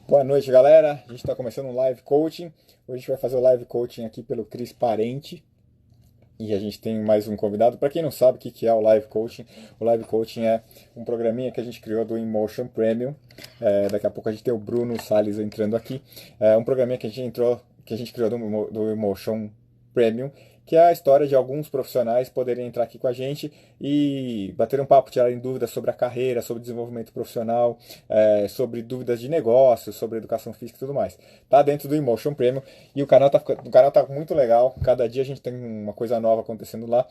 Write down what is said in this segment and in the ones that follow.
Boa noite, galera. A gente está começando um live coaching. Hoje a gente vai fazer o live coaching aqui pelo Cris Parente. E a gente tem mais um convidado. Para quem não sabe o que é o live coaching é um programinha que a gente criou do InMotion Premium. Daqui a pouco a gente tem o Bruno Salles entrando aqui. É um programinha que a gente criou do InMotion Premium, que é a história de alguns profissionais poderem entrar aqui com a gente e bater um papo, tirarem dúvidas sobre a carreira, sobre desenvolvimento profissional, sobre dúvidas de negócio, sobre educação física e tudo mais. Tá dentro do InMotion Premium e o canal tá muito legal. Cada dia a gente tem uma coisa nova acontecendo lá.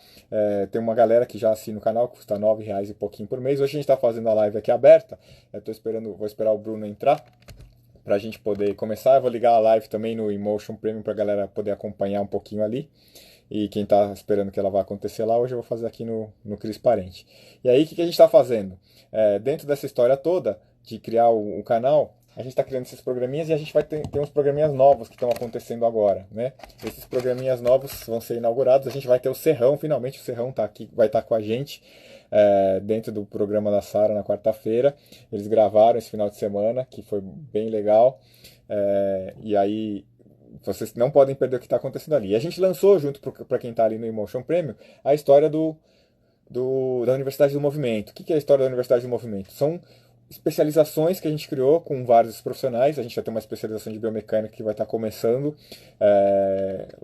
Tem uma galera que já assina o canal, que custa R$ 9 e pouquinho por mês. Hoje a gente está fazendo a live aqui aberta. Vou esperar o Bruno entrar para a gente poder começar. Eu vou ligar a live também no InMotion Premium para a galera poder acompanhar um pouquinho ali. E quem está esperando que ela vá acontecer lá, hoje eu vou fazer aqui no Cris Parente. E aí, o que a gente está fazendo? Dentro dessa história toda de criar o canal, a gente está criando esses programinhas e a gente vai ter uns programinhas novos que estão acontecendo agora, né? Esses programinhas novos vão ser inaugurados. A gente vai ter o Serrão, finalmente o Serrão tá aqui, vai estar com a gente dentro do programa da Sara na quarta-feira. Eles gravaram esse final de semana, que foi bem legal. E aí vocês não podem perder o que está acontecendo ali. E a gente lançou, junto para quem está ali no Emotion Premium, a história da Universidade do Movimento. O que é a história da Universidade do Movimento? São especializações que a gente criou com vários profissionais. A gente já tem uma especialização de biomecânica que vai estar começando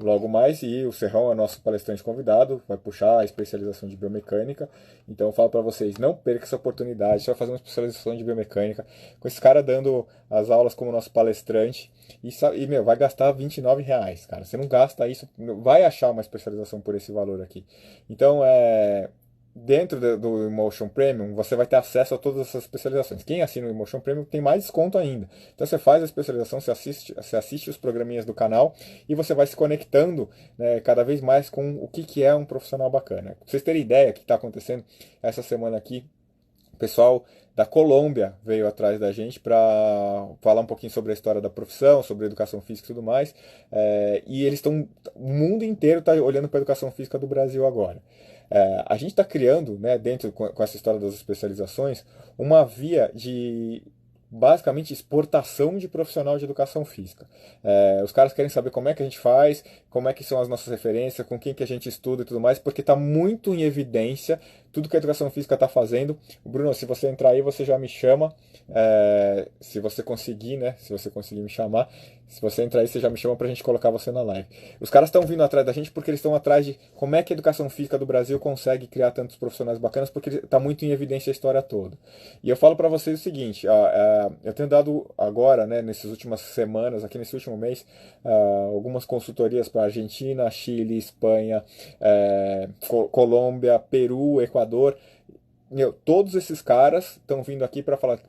logo mais, e o Serrão é nosso palestrante convidado, vai puxar a especialização de biomecânica. Então eu falo para vocês, não perca essa oportunidade. A gente vai fazer uma especialização de biomecânica com esse cara dando as aulas como nosso palestrante. Meu, vai gastar R$ 29, cara. Você não gasta isso, vai achar uma especialização por esse valor aqui. Então, dentro do Emotion Premium, você vai ter acesso a todas essas especializações. Quem assina o Emotion Premium tem mais desconto ainda. Então você faz a especialização, você assiste os programinhas do canal e você vai se conectando, né, cada vez mais com o que é um profissional bacana. Pra vocês terem ideia do que está acontecendo essa semana aqui, o pessoal da Colômbia veio atrás da gente para falar um pouquinho sobre a história da profissão, sobre a educação física e tudo mais. E eles estão. O mundo inteiro está olhando para a educação física do Brasil agora. A gente está criando, né, dentro com essa história das especializações, uma via de basicamente exportação de profissional de educação física. Os caras querem saber como é que a gente faz, como é que são as nossas referências, com quem que a gente estuda e tudo mais, porque está muito em evidência tudo que a educação física está fazendo. Bruno, se você entrar aí, você já me chama. Se você conseguir, né? Se você conseguir me chamar, se você entrar aí, você já me chama pra gente colocar você na live. Os caras estão vindo atrás da gente porque eles estão atrás de como é que a educação física do Brasil consegue criar tantos profissionais bacanas, porque está muito em evidência a história toda. E eu falo para vocês o seguinte, eu tenho dado agora, né, nessas últimas semanas, aqui nesse último mês, algumas consultorias para Argentina, Chile, Espanha, Colômbia, Peru, Equador. Todos esses caras estão vindo aqui para falar,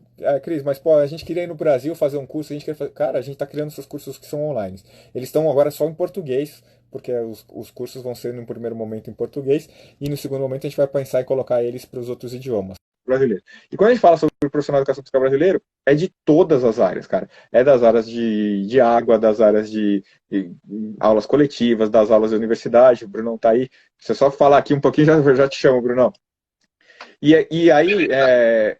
Cris, mas pô, a gente queria ir no Brasil fazer um curso, a gente queria fazer. Cara, a gente está criando esses cursos que são online. Eles estão agora só em português, porque os cursos vão ser no primeiro momento em português, e no segundo momento a gente vai pensar em colocar eles para os outros idiomas brasileiros. E quando a gente fala sobre o profissional de educação física brasileiro, é de todas as áreas, cara. É das áreas de água, das áreas de aulas coletivas, das aulas de universidade. O Brunão tá aí. Se eu só falar aqui um pouquinho, já te chamo, Brunão. E aí,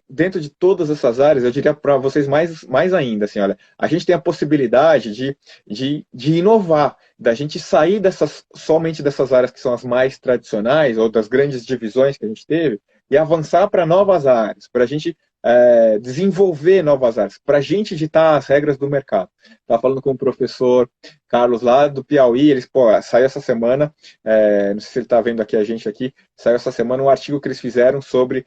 dentro de todas essas áreas, eu diria para vocês mais ainda, assim, olha, a gente tem a possibilidade de inovar, da gente sair somente dessas áreas que são as mais tradicionais, ou das grandes divisões que a gente teve, e avançar para novas áreas, para a gente desenvolver novas áreas, para a gente ditar as regras do mercado. Estava falando com o professor Carlos lá do Piauí, saiu essa semana, não sei se ele está vendo aqui a gente aqui, saiu essa semana um artigo que eles fizeram sobre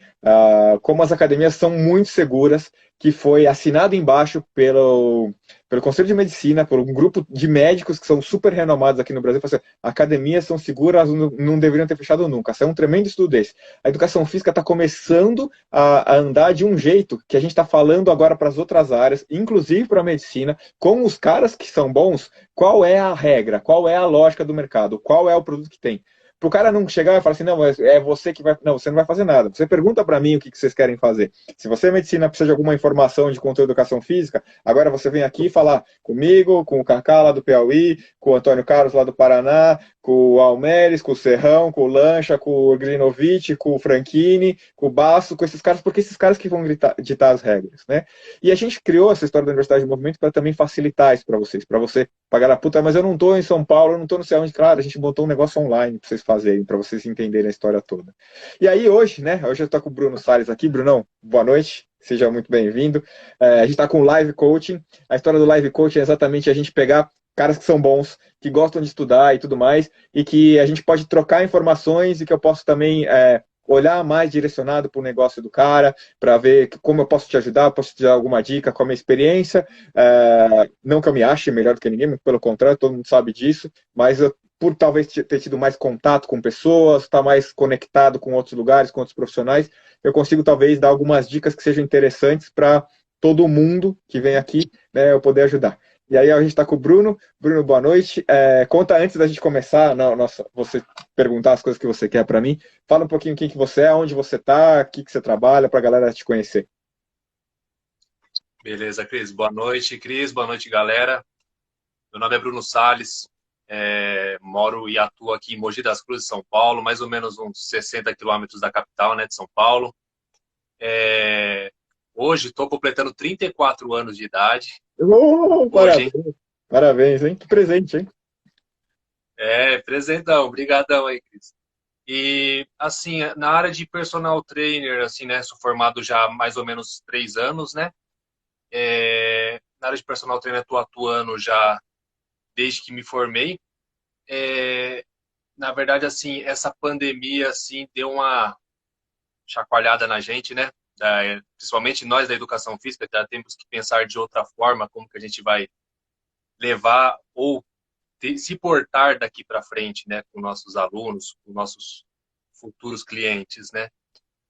como as academias são muito seguras, que foi assinado embaixo pelo Conselho de Medicina, por um grupo de médicos que são super renomados aqui no Brasil. Assim, academias são seguras, não deveriam ter fechado nunca. Isso é um tremendo estudo desse. A educação física está começando a andar de um jeito que a gente está falando agora para as outras áreas, inclusive para a medicina, com os caras que são bons, qual é a regra, qual é a lógica do mercado, qual é o produto que tem. pro cara não chegar e falar assim, não, é você que vai... Não, você não vai fazer nada. Você pergunta para mim o que vocês querem fazer. Se você, medicina, precisa de alguma informação de conteúdo de educação física, agora você vem aqui falar comigo, com o Kaká lá do Piauí, com o Antônio Carlos lá do Paraná, com o Almeres, com o Serrão, com o Lancha, com o Grinovic, com o Franchini, com o Basso, com esses caras, porque esses caras que vão ditar as regras, né? E a gente criou essa história da Universidade de Movimento para também facilitar isso para você pagar a puta, mas eu não estou em São Paulo, eu não estou no céu onde, claro, a gente botou um negócio online para vocês fazerem, para vocês entenderem a história toda. E aí hoje, né, hoje eu estou com o Bruno Salles aqui. Brunão, boa noite, seja muito bem-vindo. A gente está com o Live Coaching. A história do Live Coaching é exatamente a gente pegar caras que são bons, que gostam de estudar e tudo mais, e que a gente pode trocar informações e que eu posso também olhar mais direcionado para o negócio do cara, para ver como eu posso te ajudar, posso te dar alguma dica com a minha experiência. Não que eu me ache melhor do que ninguém, pelo contrário, todo mundo sabe disso, mas eu, por talvez ter tido mais contato com pessoas, estar mais conectado com outros lugares, com outros profissionais, eu consigo talvez dar algumas dicas que sejam interessantes para todo mundo que vem aqui, né, eu poder ajudar. E aí a gente está com o Bruno. Bruno, boa noite. Conta antes da gente começar, você perguntar as coisas que você quer para mim. Fala um pouquinho quem que você é, onde você está, o que você trabalha, para a galera te conhecer. Beleza, Cris. Boa noite, Cris. Boa noite, galera. Meu nome é Bruno Salles. Moro e atuo aqui em Mogi das Cruzes, São Paulo, mais ou menos uns 60 quilômetros da capital, né, de São Paulo. Hoje estou completando 34 anos de idade. Hoje, Parabéns, hein? parabéns, hein? Que presente, hein? Presentão. Obrigadão aí, Cris. E, assim, na área de personal trainer, assim, né, sou formado já há mais ou menos 3 anos, né? Na área de personal trainer estou atuando já desde que me formei. Na verdade, assim, essa pandemia, assim, deu uma chacoalhada na gente, né? Principalmente nós da educação física, já temos que pensar de outra forma como que a gente vai levar ou se portar daqui para frente, né, com nossos alunos, com nossos futuros clientes, né?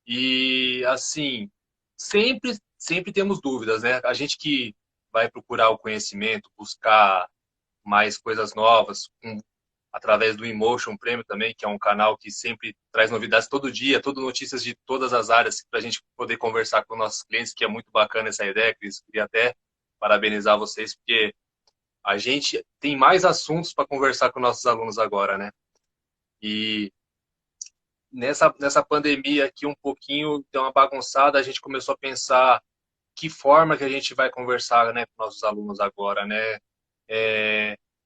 E assim, sempre temos dúvidas, né? A gente que vai procurar o conhecimento, buscar mais coisas novas, através do Emotion Premium também, que é um canal que sempre traz novidades todo dia, todas notícias de todas as áreas para a gente poder conversar com nossos clientes, que é muito bacana essa ideia, Cris. Queria até parabenizar vocês, porque a gente tem mais assuntos para conversar com nossos alunos agora, né? E nessa pandemia aqui um pouquinho deu uma bagunçada, a gente começou a pensar que forma que a gente vai conversar, né, com nossos alunos agora, né?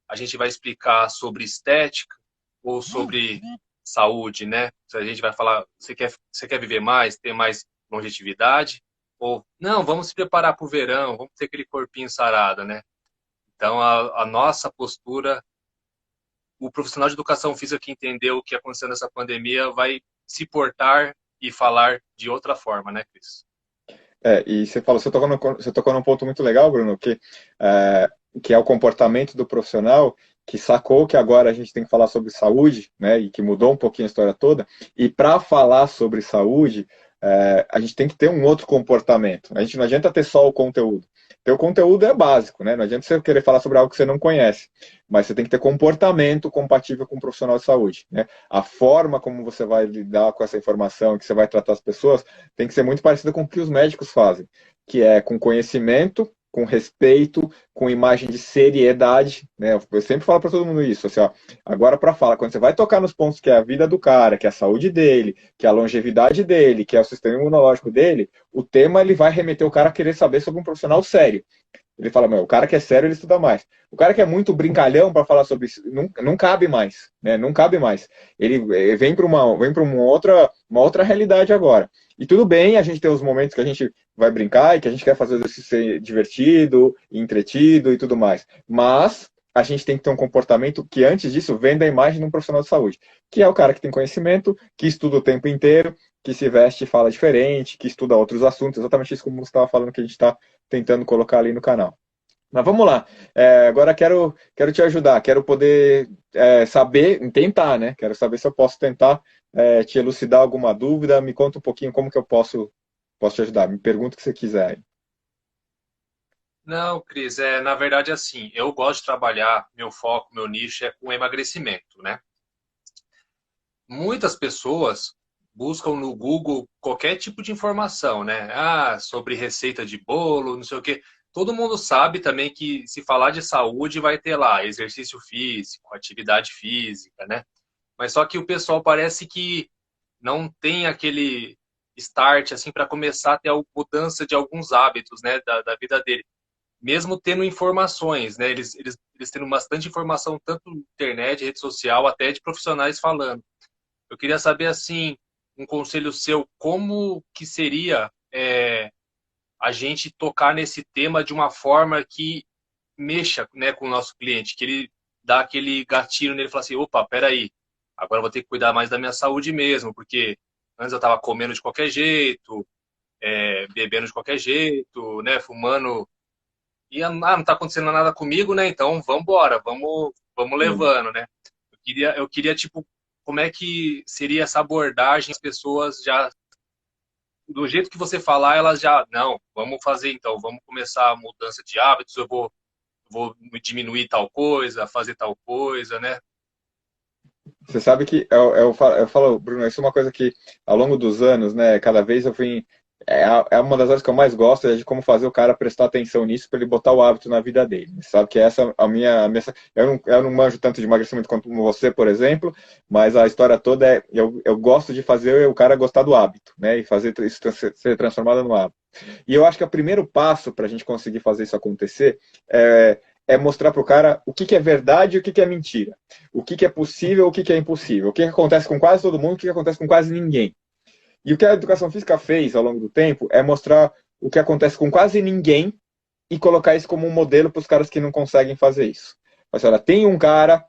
A gente vai explicar sobre estética ou sobre saúde, né? Se a gente vai falar, você quer viver mais, ter mais longevidade? Ou, não, vamos se preparar para o verão, vamos ter aquele corpinho sarado, né? Então, a nossa postura, o profissional de educação física que entendeu o que aconteceu nessa pandemia vai se portar e falar de outra forma, né, Cris? E você falou, você tocou num ponto muito legal, Bruno, que é o comportamento do profissional que sacou que agora a gente tem que falar sobre saúde, né, e que mudou um pouquinho a história toda. E para falar sobre saúde, a gente tem que ter um outro comportamento. A gente não adianta ter só o conteúdo. Ter o conteúdo é básico, né? Não adianta você querer falar sobre algo que você não conhece, mas você tem que ter comportamento compatível com um profissional de saúde, né? A forma como você vai lidar com essa informação, que você vai tratar as pessoas, tem que ser muito parecida com o que os médicos fazem, que é com conhecimento, com respeito, com imagem de seriedade, né? Eu sempre falo para todo mundo isso, assim, ó, agora para falar, quando você vai tocar nos pontos que é a vida do cara, que é a saúde dele, que é a longevidade dele, que é o sistema imunológico dele, o tema ele vai remeter o cara a querer saber sobre um profissional sério. Ele fala, meu, o cara que é sério, ele estuda mais. O cara que é muito brincalhão para falar sobre isso, não cabe mais, né? Não cabe mais. Ele vem para uma outra realidade agora. E tudo bem a gente ter os momentos que a gente vai brincar e que a gente quer fazer o exercício ser divertido, entretido e tudo mais. Mas a gente tem que ter um comportamento que, antes disso, venda a imagem de um profissional de saúde, que é o cara que tem conhecimento, que estuda o tempo inteiro, que se veste e fala diferente, que estuda outros assuntos, exatamente isso como você estava falando que a gente está tentando colocar ali no canal. Mas vamos lá. Agora quero te ajudar, quero poder saber, tentar, né? Quero saber se eu posso tentar te elucidar alguma dúvida. Me conta um pouquinho como que eu posso te ajudar. Me pergunta o que você quiser aí. Não, Cris, na verdade, assim, eu gosto de trabalhar, meu foco, meu nicho é com emagrecimento, né? muitas pessoas buscam no Google qualquer tipo de informação, né? Ah, sobre receita de bolo, não sei o quê. Todo mundo sabe também que se falar de saúde vai ter lá exercício físico, atividade física, né? Mas só que o pessoal parece que não tem aquele start assim para começar a ter a mudança de alguns hábitos, né, da vida dele. Mesmo tendo informações, né? Eles tendo bastante informação, tanto na internet, rede social, até de profissionais falando. Eu queria saber, assim, um conselho seu, como que seria a gente tocar nesse tema de uma forma que mexa, né, com o nosso cliente, que ele dá aquele gatilho nele e fala assim, opa, peraí, agora eu vou ter que cuidar mais da minha saúde mesmo, porque antes eu estava comendo de qualquer jeito, bebendo de qualquer jeito, né, fumando, e não está acontecendo nada comigo, né, então vamos embora, vamos Sim. levando, né. Eu queria, tipo, como é que seria essa abordagem, as pessoas já, do jeito que você falar, elas já, não, vamos fazer então, vamos começar a mudança de hábitos, eu vou diminuir tal coisa, fazer tal coisa, né? Você sabe que eu falo, Bruno, isso é uma coisa que ao longo dos anos, né, cada vez eu fui. É uma das coisas que eu mais gosto, é de como fazer o cara prestar atenção nisso para ele botar o hábito na vida dele. Você sabe que essa a minha eu não manjo tanto de emagrecimento quanto você, por exemplo, mas a história toda eu gosto de fazer o cara gostar do hábito, né, e fazer isso ser transformado no hábito. E eu acho que o primeiro passo para a gente conseguir fazer isso acontecer é mostrar para o cara o que é verdade e o que é mentira. O que é possível, o que é impossível. O que acontece com quase todo mundo, o que acontece com quase ninguém. E o que a educação física fez ao longo do tempo é mostrar o que acontece com quase ninguém e colocar isso como um modelo para os caras que não conseguem fazer isso. Mas olha, tem um cara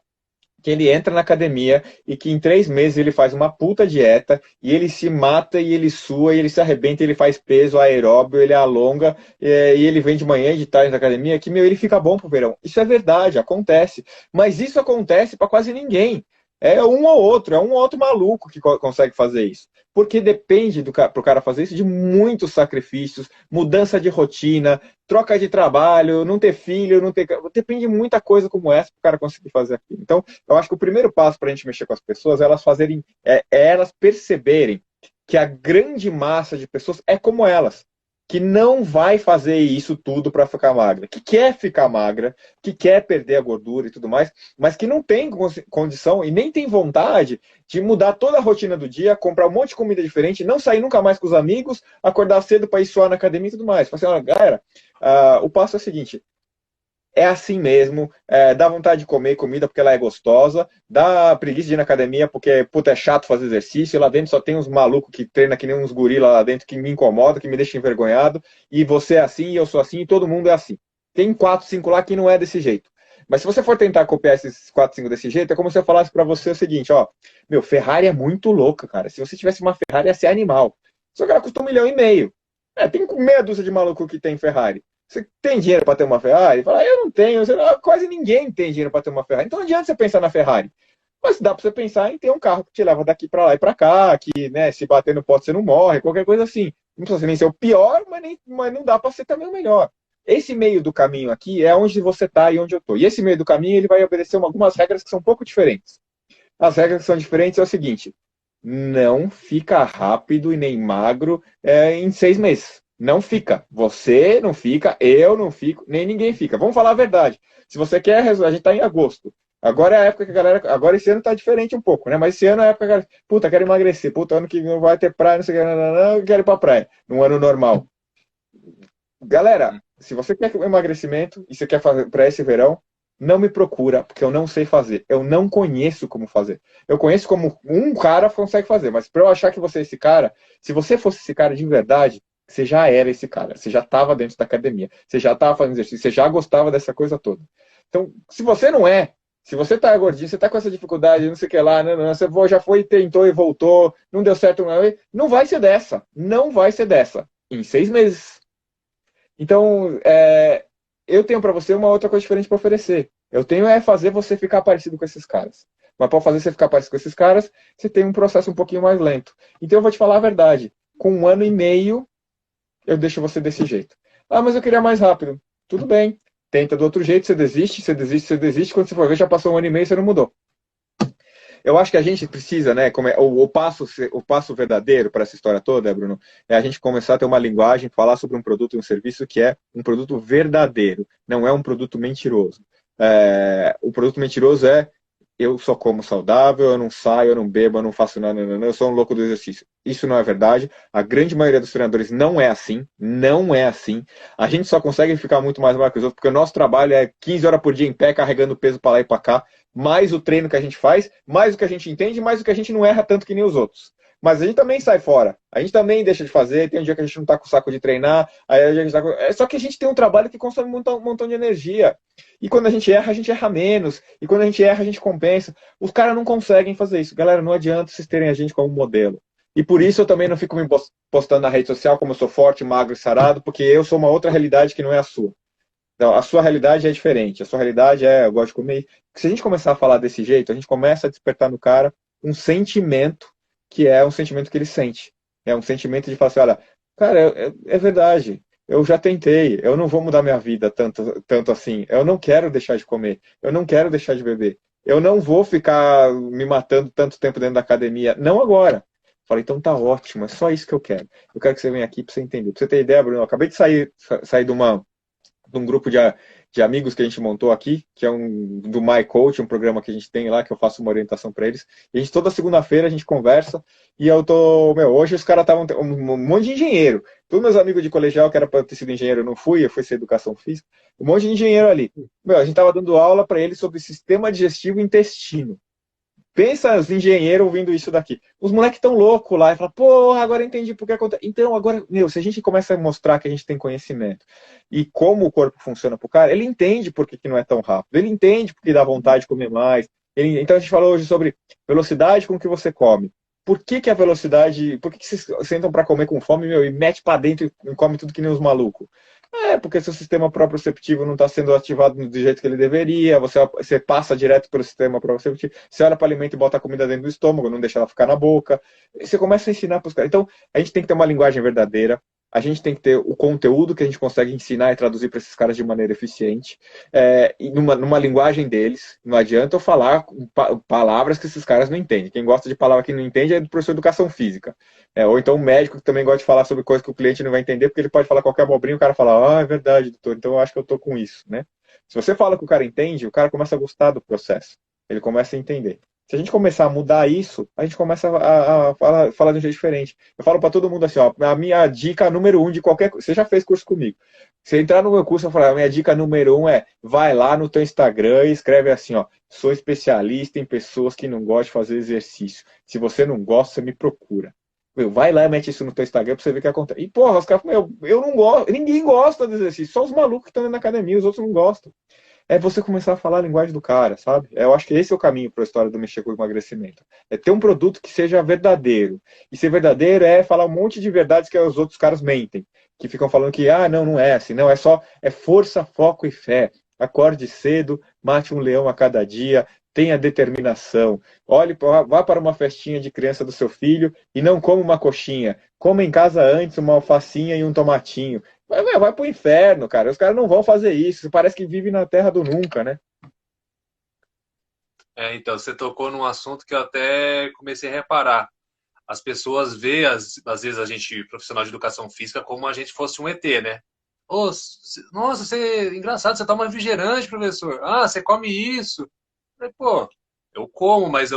que ele entra na academia e que em 3 meses ele faz uma puta dieta e ele se mata e ele sua e ele se arrebenta, ele faz peso aeróbio, ele alonga e ele vem de manhã e de tarde na academia que, meu, ele fica bom pro verão. Isso é verdade, acontece. Mas isso acontece para quase ninguém. É um ou outro maluco que consegue fazer isso. Porque depende pro cara fazer isso de muitos sacrifícios, mudança de rotina, troca de trabalho, não ter filho, não ter. Depende de muita coisa como essa para o cara conseguir fazer aquilo. Então, eu acho que o primeiro passo para a gente mexer com as pessoas é elas fazerem, elas perceberem que a grande massa de pessoas é como elas, que não vai fazer isso tudo para ficar magra, que quer ficar magra, que quer perder a gordura e tudo mais, mas que não tem condição e nem tem vontade de mudar toda a rotina do dia, comprar um monte de comida diferente, não sair nunca mais com os amigos, acordar cedo para ir suar na academia e tudo mais. Fala assim, galera, o passo é o seguinte: é assim mesmo, dá vontade de comer comida porque ela é gostosa, dá preguiça de ir na academia porque, puta, é chato fazer exercício, lá dentro só tem uns malucos que treinam que nem uns gorila lá dentro que me incomoda, que me deixa envergonhado, e você é assim, e eu sou assim, e todo mundo é assim. Tem 4, 5 lá que não é desse jeito. Mas se você for tentar copiar esses 4, 5 desse jeito, é como se eu falasse para você o seguinte, ó, meu, Ferrari é muito louca, cara. Se você tivesse uma Ferrari, ia ser animal. Só que ela custa 1,5 milhão. Tem meia dúzia de maluco que tem Ferrari. Você tem dinheiro para ter uma Ferrari? Fala, eu não tenho. Quase ninguém tem dinheiro para ter uma Ferrari. Então não adianta você pensar na Ferrari. Mas dá para você pensar em ter um carro que te leva daqui para lá e para cá, que, né, se bater no pote você não morre, qualquer coisa assim. Não precisa nem ser o pior, mas não dá para ser também o melhor. Esse meio do caminho aqui é onde você está e onde eu estou. E esse meio do caminho ele vai obedecer algumas regras que são um pouco diferentes. As regras que são diferentes é o seguinte: não fica rápido e nem magro em 6 meses. Não fica. Você não fica, eu não fico, nem ninguém fica. Vamos falar a verdade. Se você quer, a gente está em agosto. Agora é a época que a galera. Agora esse ano está diferente um pouco, né? Mas esse ano é a época que a galera. Puta, quero emagrecer. Puta, ano que não vai ter praia, não sei o que, não, quero ir pra praia. Num ano normal. Galera, se você quer emagrecimento e você quer fazer para esse verão, não me procura, porque eu não sei fazer. Eu não conheço como fazer. Eu conheço como um cara consegue fazer, mas para eu achar que você é esse cara, se você fosse esse cara de verdade, você já era esse cara. Você já estava dentro da academia. Você já estava fazendo exercício. Você já gostava dessa coisa toda. Então, se você não é, se você tá gordinho, você tá com essa dificuldade, não sei o que lá, não, você já foi, tentou e voltou, não deu certo, não vai ser dessa. Não vai ser dessa. Em 6 meses. Então, eu tenho para você uma outra coisa diferente para oferecer. Eu tenho fazer você ficar parecido com esses caras. Mas para fazer você ficar parecido com esses caras, você tem um processo um pouquinho mais lento. Então eu vou te falar a verdade. Com 1 ano e meio, eu deixo você desse jeito. Ah, mas eu queria mais rápido. Tudo bem. Tenta do outro jeito, você desiste, você desiste, você desiste. Quando você for ver, já passou 1 ano e meio e você não mudou. Eu acho que a gente precisa, né, o passo verdadeiro para essa história toda, Bruno, é a gente começar a ter uma linguagem, falar sobre um produto e um serviço que é um produto verdadeiro, não é um produto mentiroso. O produto mentiroso é eu só como saudável, eu não saio, eu não bebo, eu não faço nada, eu sou um louco do exercício. Isso não é verdade. A grande maioria dos treinadores não é assim. Não é assim. A gente só consegue ficar muito mais mal que os outros, porque o nosso trabalho é 15 horas por dia em pé, carregando peso para lá e para cá, mais o treino que a gente faz, mais o que a gente entende, mais o que a gente não erra tanto que nem os outros. Mas a gente também sai fora. A gente também deixa de fazer. Tem um dia que a gente não tá com o saco de treinar. Aí a gente tá com... Só que a gente tem um trabalho que consome um montão de energia. E quando a gente erra menos. E quando a gente erra, a gente compensa. Os caras não conseguem fazer isso. Galera, não adianta vocês terem a gente como modelo. E por isso eu também não fico me postando na rede social como eu sou forte, magro e sarado, porque eu sou uma outra realidade que não é a sua. Então, a sua realidade é diferente. A sua realidade é, eu gosto de comer. Se a gente começar a falar desse jeito, a gente começa a despertar no cara um sentimento que é um sentimento que ele sente. É um sentimento de falar assim, olha, cara, é verdade. Eu já tentei, eu não vou mudar minha vida tanto assim. Eu não quero deixar de comer, eu não quero deixar de beber. Eu não vou ficar me matando tanto tempo dentro da academia. Não agora. Falei, então tá ótimo, é só isso que eu quero. Eu quero que você venha aqui para você entender. Para você ter ideia, Bruno, eu acabei de sair de um grupo de amigos que a gente montou aqui, que é do My Coach, um programa que a gente tem lá, que eu faço uma orientação para eles. E a gente, toda segunda-feira, a gente conversa. E eu tô, hoje os caras estavam, um monte de engenheiro. Todos meus amigos de colegial, que era para ter sido engenheiro, eu não fui, eu fui ser educação física. Um monte de engenheiro ali. A gente tava dando aula para eles sobre sistema digestivo e intestino. Pensa os engenheiros ouvindo isso daqui. Os moleques tão loucos lá e falam, porra, agora entendi por que acontece. Então, agora, se a gente começa a mostrar que a gente tem conhecimento e como o corpo funciona pro cara, ele entende por que não é tão rápido. Ele entende porque dá vontade de comer mais. Então, a gente falou hoje sobre velocidade com que você come. Por que a velocidade... Por que vocês sentam para comer com fome, e mete para dentro e come tudo que nem os malucos? Porque seu sistema proprioceptivo não está sendo ativado do jeito que ele deveria, você passa direto pelo sistema proprioceptivo, você olha para o alimento e bota a comida dentro do estômago, não deixa ela ficar na boca. Você começa a ensinar para os caras. Então, a gente tem que ter uma linguagem verdadeira, a gente tem que ter o conteúdo que a gente consegue ensinar e traduzir para esses caras de maneira eficiente, e numa linguagem deles. Não adianta eu falar palavras que esses caras não entendem. Quem gosta de palavra que não entende é do professor de educação física. Ou então um médico que também gosta de falar sobre coisas que o cliente não vai entender, porque ele pode falar qualquer abobrinha e o cara fala, é verdade, doutor, então eu acho que eu tô com isso, né? Se você fala que o cara entende, o cara começa a gostar do processo. Ele começa a entender. Se a gente começar a mudar isso, a gente começa a falar de um jeito diferente. Eu falo para todo mundo assim, ó, a minha dica número 1 de qualquer coisa, você já fez curso comigo. Se entrar no meu curso, eu falar, a minha dica número 1 é, vai lá no teu Instagram e escreve assim, ó, sou especialista em pessoas que não gostam de fazer exercício. Se você não gosta, você me procura. Vai lá e mete isso no teu Instagram pra você ver o que acontece. E, porra, os caras falam, eu não gosto, ninguém gosta do exercício, só os malucos que estão na academia, os outros não gostam. É você começar a falar a linguagem do cara, sabe? Eu acho que esse é o caminho para a história do mexer com o emagrecimento. É ter um produto que seja verdadeiro. E ser verdadeiro é falar um monte de verdades que os outros caras mentem. Que ficam falando que, não é assim. Não, é força, foco e fé. Acorde cedo, mate um leão a cada dia, tenha determinação. Vá para uma festinha de criança do seu filho e não coma uma coxinha. Coma em casa antes uma alfacinha e um tomatinho. Vai pro inferno, cara. Os caras não vão fazer isso. Parece que vive na terra do nunca, né? Então, você tocou num assunto que eu até comecei a reparar. As pessoas veem, às vezes, a gente, profissional de educação física, como a gente fosse um ET, né? Nossa, você engraçado, você toma refrigerante, professor. Ah, você come isso. Pô, eu como, mas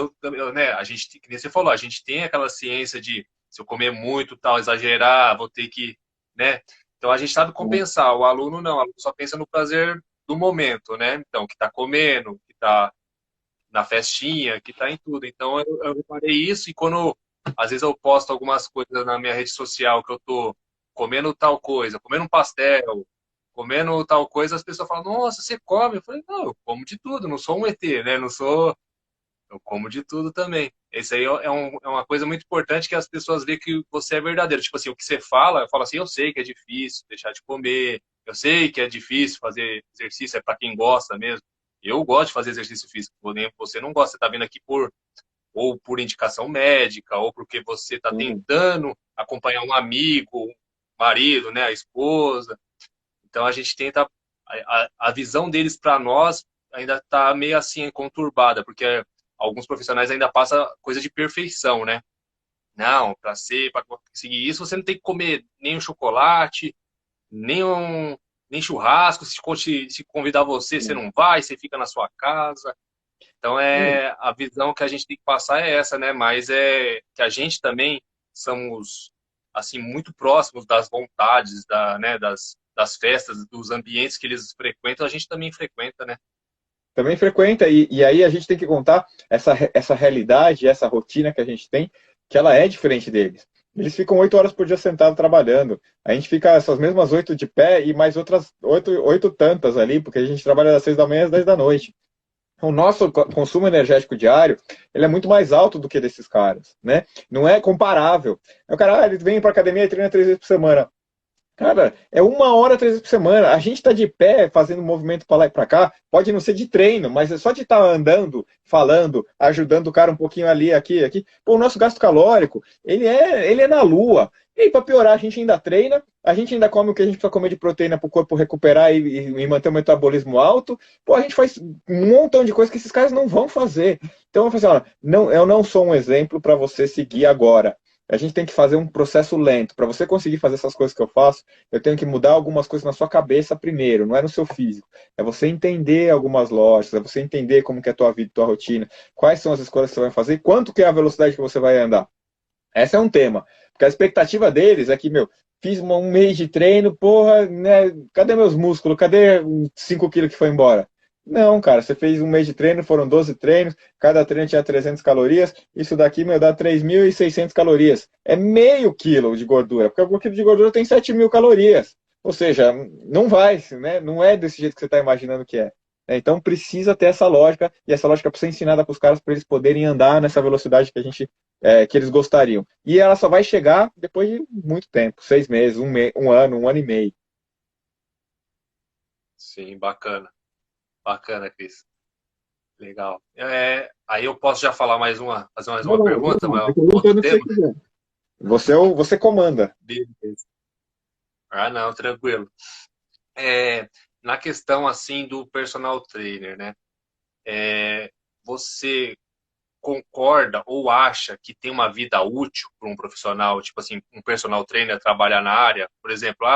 né, a gente, que nem você falou, a gente tem aquela ciência de se eu comer muito, tal, exagerar, vou ter que, né? Então a gente sabe compensar. O aluno não, o aluno só pensa no prazer do momento, né? Então, que tá comendo, que tá na festinha, que tá em tudo. Então eu reparei isso e quando às vezes eu posto algumas coisas na minha rede social que eu tô comendo tal coisa, comendo um pastel, comendo tal coisa, as pessoas falam, nossa, você come? Eu falei, não, eu como de tudo, não sou um ET, né? Não sou. Eu como de tudo também. Isso aí é uma coisa muito importante que as pessoas veem que você é verdadeiro. Tipo assim, o que você fala, eu falo assim, eu sei que é difícil deixar de comer, eu sei que é difícil fazer exercício, é para quem gosta mesmo. Eu gosto de fazer exercício físico, você não gosta, você está vindo aqui ou por indicação médica, ou porque você está tentando acompanhar um amigo, um marido, né, a esposa. Então a gente tenta a visão deles para nós ainda está meio assim conturbada, porque alguns profissionais ainda passam coisa de perfeição, né? Não, para conseguir isso, você não tem que comer nem um chocolate, nem nem churrasco. Se convidar você, você não vai, você fica na sua casa. Então, a visão que a gente tem que passar é essa, né? Mas é que a gente também somos, assim, muito próximos das vontades, né? Das festas, dos ambientes que eles frequentam, a gente também frequenta, né? Também frequenta, e aí a gente tem que contar essa realidade, essa rotina que a gente tem, que ela é diferente deles. Eles ficam 8 horas por dia sentados trabalhando. A gente fica essas mesmas 8 de pé e mais outras oito tantas ali, porque a gente trabalha das 6 da manhã às 10 da noite. O nosso consumo energético diário, ele é muito mais alto do que desses caras, né? Não é comparável. O cara, ele vem para academia e treina 3 vezes por semana. Cara, é 1 hora, 3 vezes por semana. A gente está de pé, fazendo movimento para lá e para cá. Pode não ser de treino, mas é só de estar andando, falando, ajudando o cara um pouquinho ali, aqui, aqui. Pô, o nosso gasto calórico, ele é na lua. E para piorar, a gente ainda treina, a gente ainda come o que a gente precisa comer de proteína para o corpo recuperar e manter o metabolismo alto. Pô, a gente faz um montão de coisas que esses caras não vão fazer. Então, eu vou fazer, olha, não, eu não sou um exemplo para você seguir agora. A gente tem que fazer um processo lento. Para você conseguir fazer essas coisas que eu faço, eu tenho que mudar algumas coisas na sua cabeça primeiro, não é no seu físico. É você entender algumas lojas, é você entender como que é a tua vida, tua rotina, quais são as escolhas que você vai fazer e quanto que é a velocidade que você vai andar. Esse é um tema. Porque a expectativa deles é que, fiz um mês de treino, porra, né, cadê meus músculos? Cadê os 5 quilos que foi embora? Não, cara, você fez um mês de treino, foram 12 treinos, cada treino tinha 300 calorias, isso daqui, dá 3.600 calorias. É meio quilo de gordura, porque um quilo de gordura tem 7.000 calorias. Ou seja, não vai, né? Não é desse jeito que você está imaginando que é. Então precisa ter essa lógica, e essa lógica precisa ser ensinada para os caras para eles poderem andar nessa velocidade que eles gostariam. E ela só vai chegar depois de muito tempo, 6 meses, um ano, 1 ano e meio. Sim, bacana. Bacana, Cris. Legal. Aí eu posso já falar fazer mais Não, uma não, pergunta, não, vai um outro perguntando o que você tema? quiser. Você comanda. Beleza. Ah, não, tranquilo. É, na questão, assim, do personal trainer, né? Você concorda ou acha que tem uma vida útil para um profissional, tipo assim, um personal trainer trabalhar na área? Por exemplo,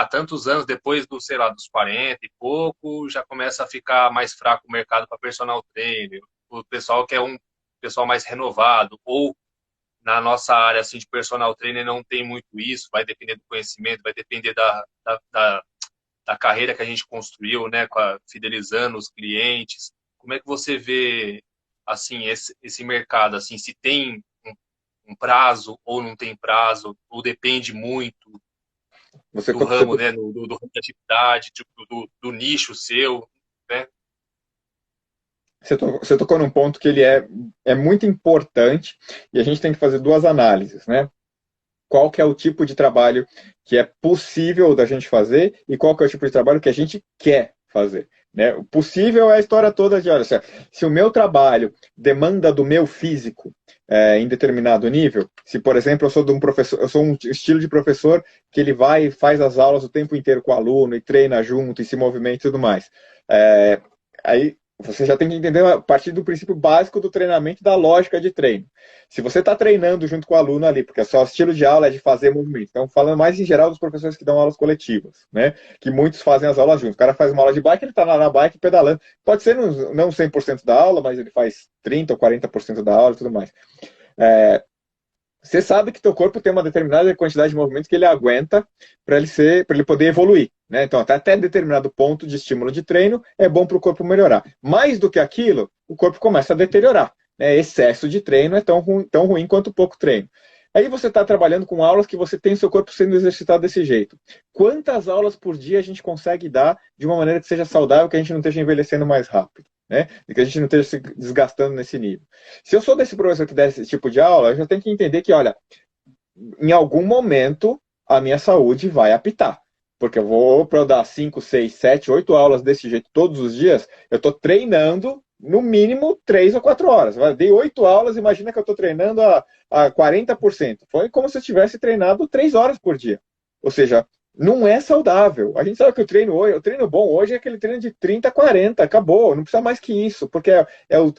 tantos anos depois sei lá, dos 40 e pouco, já começa a ficar mais fraco o mercado para personal trainer. O pessoal quer um pessoal mais renovado, ou na nossa área assim, de personal trainer não tem muito isso, vai depender do conhecimento, vai depender da carreira que a gente construiu, né, fidelizando os clientes. Como é que você vê assim esse mercado, assim, se tem um prazo ou não tem prazo, ou depende muito Você, do ramo, né, do ramo de atividade, do nicho seu, né? você tocou num ponto que ele é muito importante e a gente tem que fazer duas análises, né? Qual que é o tipo de trabalho que é possível da gente fazer e qual que é o tipo de trabalho que a gente quer fazer. Né? O possível é a história toda de, olha, se o meu trabalho demanda do meu físico em determinado nível, se, por exemplo, eu sou de um professor, eu sou um estilo de professor que ele vai e faz as aulas o tempo inteiro com o aluno e treina junto e se movimenta e tudo mais. Aí você já tem que entender a partir do princípio básico do treinamento, da lógica de treino. Se você está treinando junto com o aluno ali, porque o estilo de aula é de fazer movimento, então falando mais em geral dos professores que dão aulas coletivas, né? Que muitos fazem as aulas juntos. O cara faz uma aula de bike, ele está na bike pedalando. Pode ser não 100% da aula, mas ele faz 30% ou 40% da aula e tudo mais. Você sabe que teu corpo tem uma determinada quantidade de movimento que ele aguenta para ele poder evoluir. Né? Então, até determinado ponto de estímulo de treino é bom para o corpo melhorar. Mais do que aquilo, o corpo começa a deteriorar. Né? Excesso de treino é tão ruim quanto pouco treino. Aí você está trabalhando com aulas que você tem o seu corpo sendo exercitado desse jeito. Quantas aulas por dia a gente consegue dar de uma maneira que seja saudável, que a gente não esteja envelhecendo mais rápido? Né? E que a gente não esteja se desgastando nesse nível. Se eu sou desse professor que dá esse tipo de aula, eu já tenho que entender que, olha, em algum momento a minha saúde vai apitar. Porque para eu dar 5, 6, 7, 8 aulas desse jeito todos os dias, eu estou treinando no mínimo 3 ou 4 horas. Dei 8 aulas, imagina que eu estou treinando a 40%. Foi como se eu tivesse treinado 3 horas por dia. Ou seja, Não é saudável. A gente sabe que o treino bom hoje é aquele treino de 30, 40, acabou, não precisa mais que isso, porque é o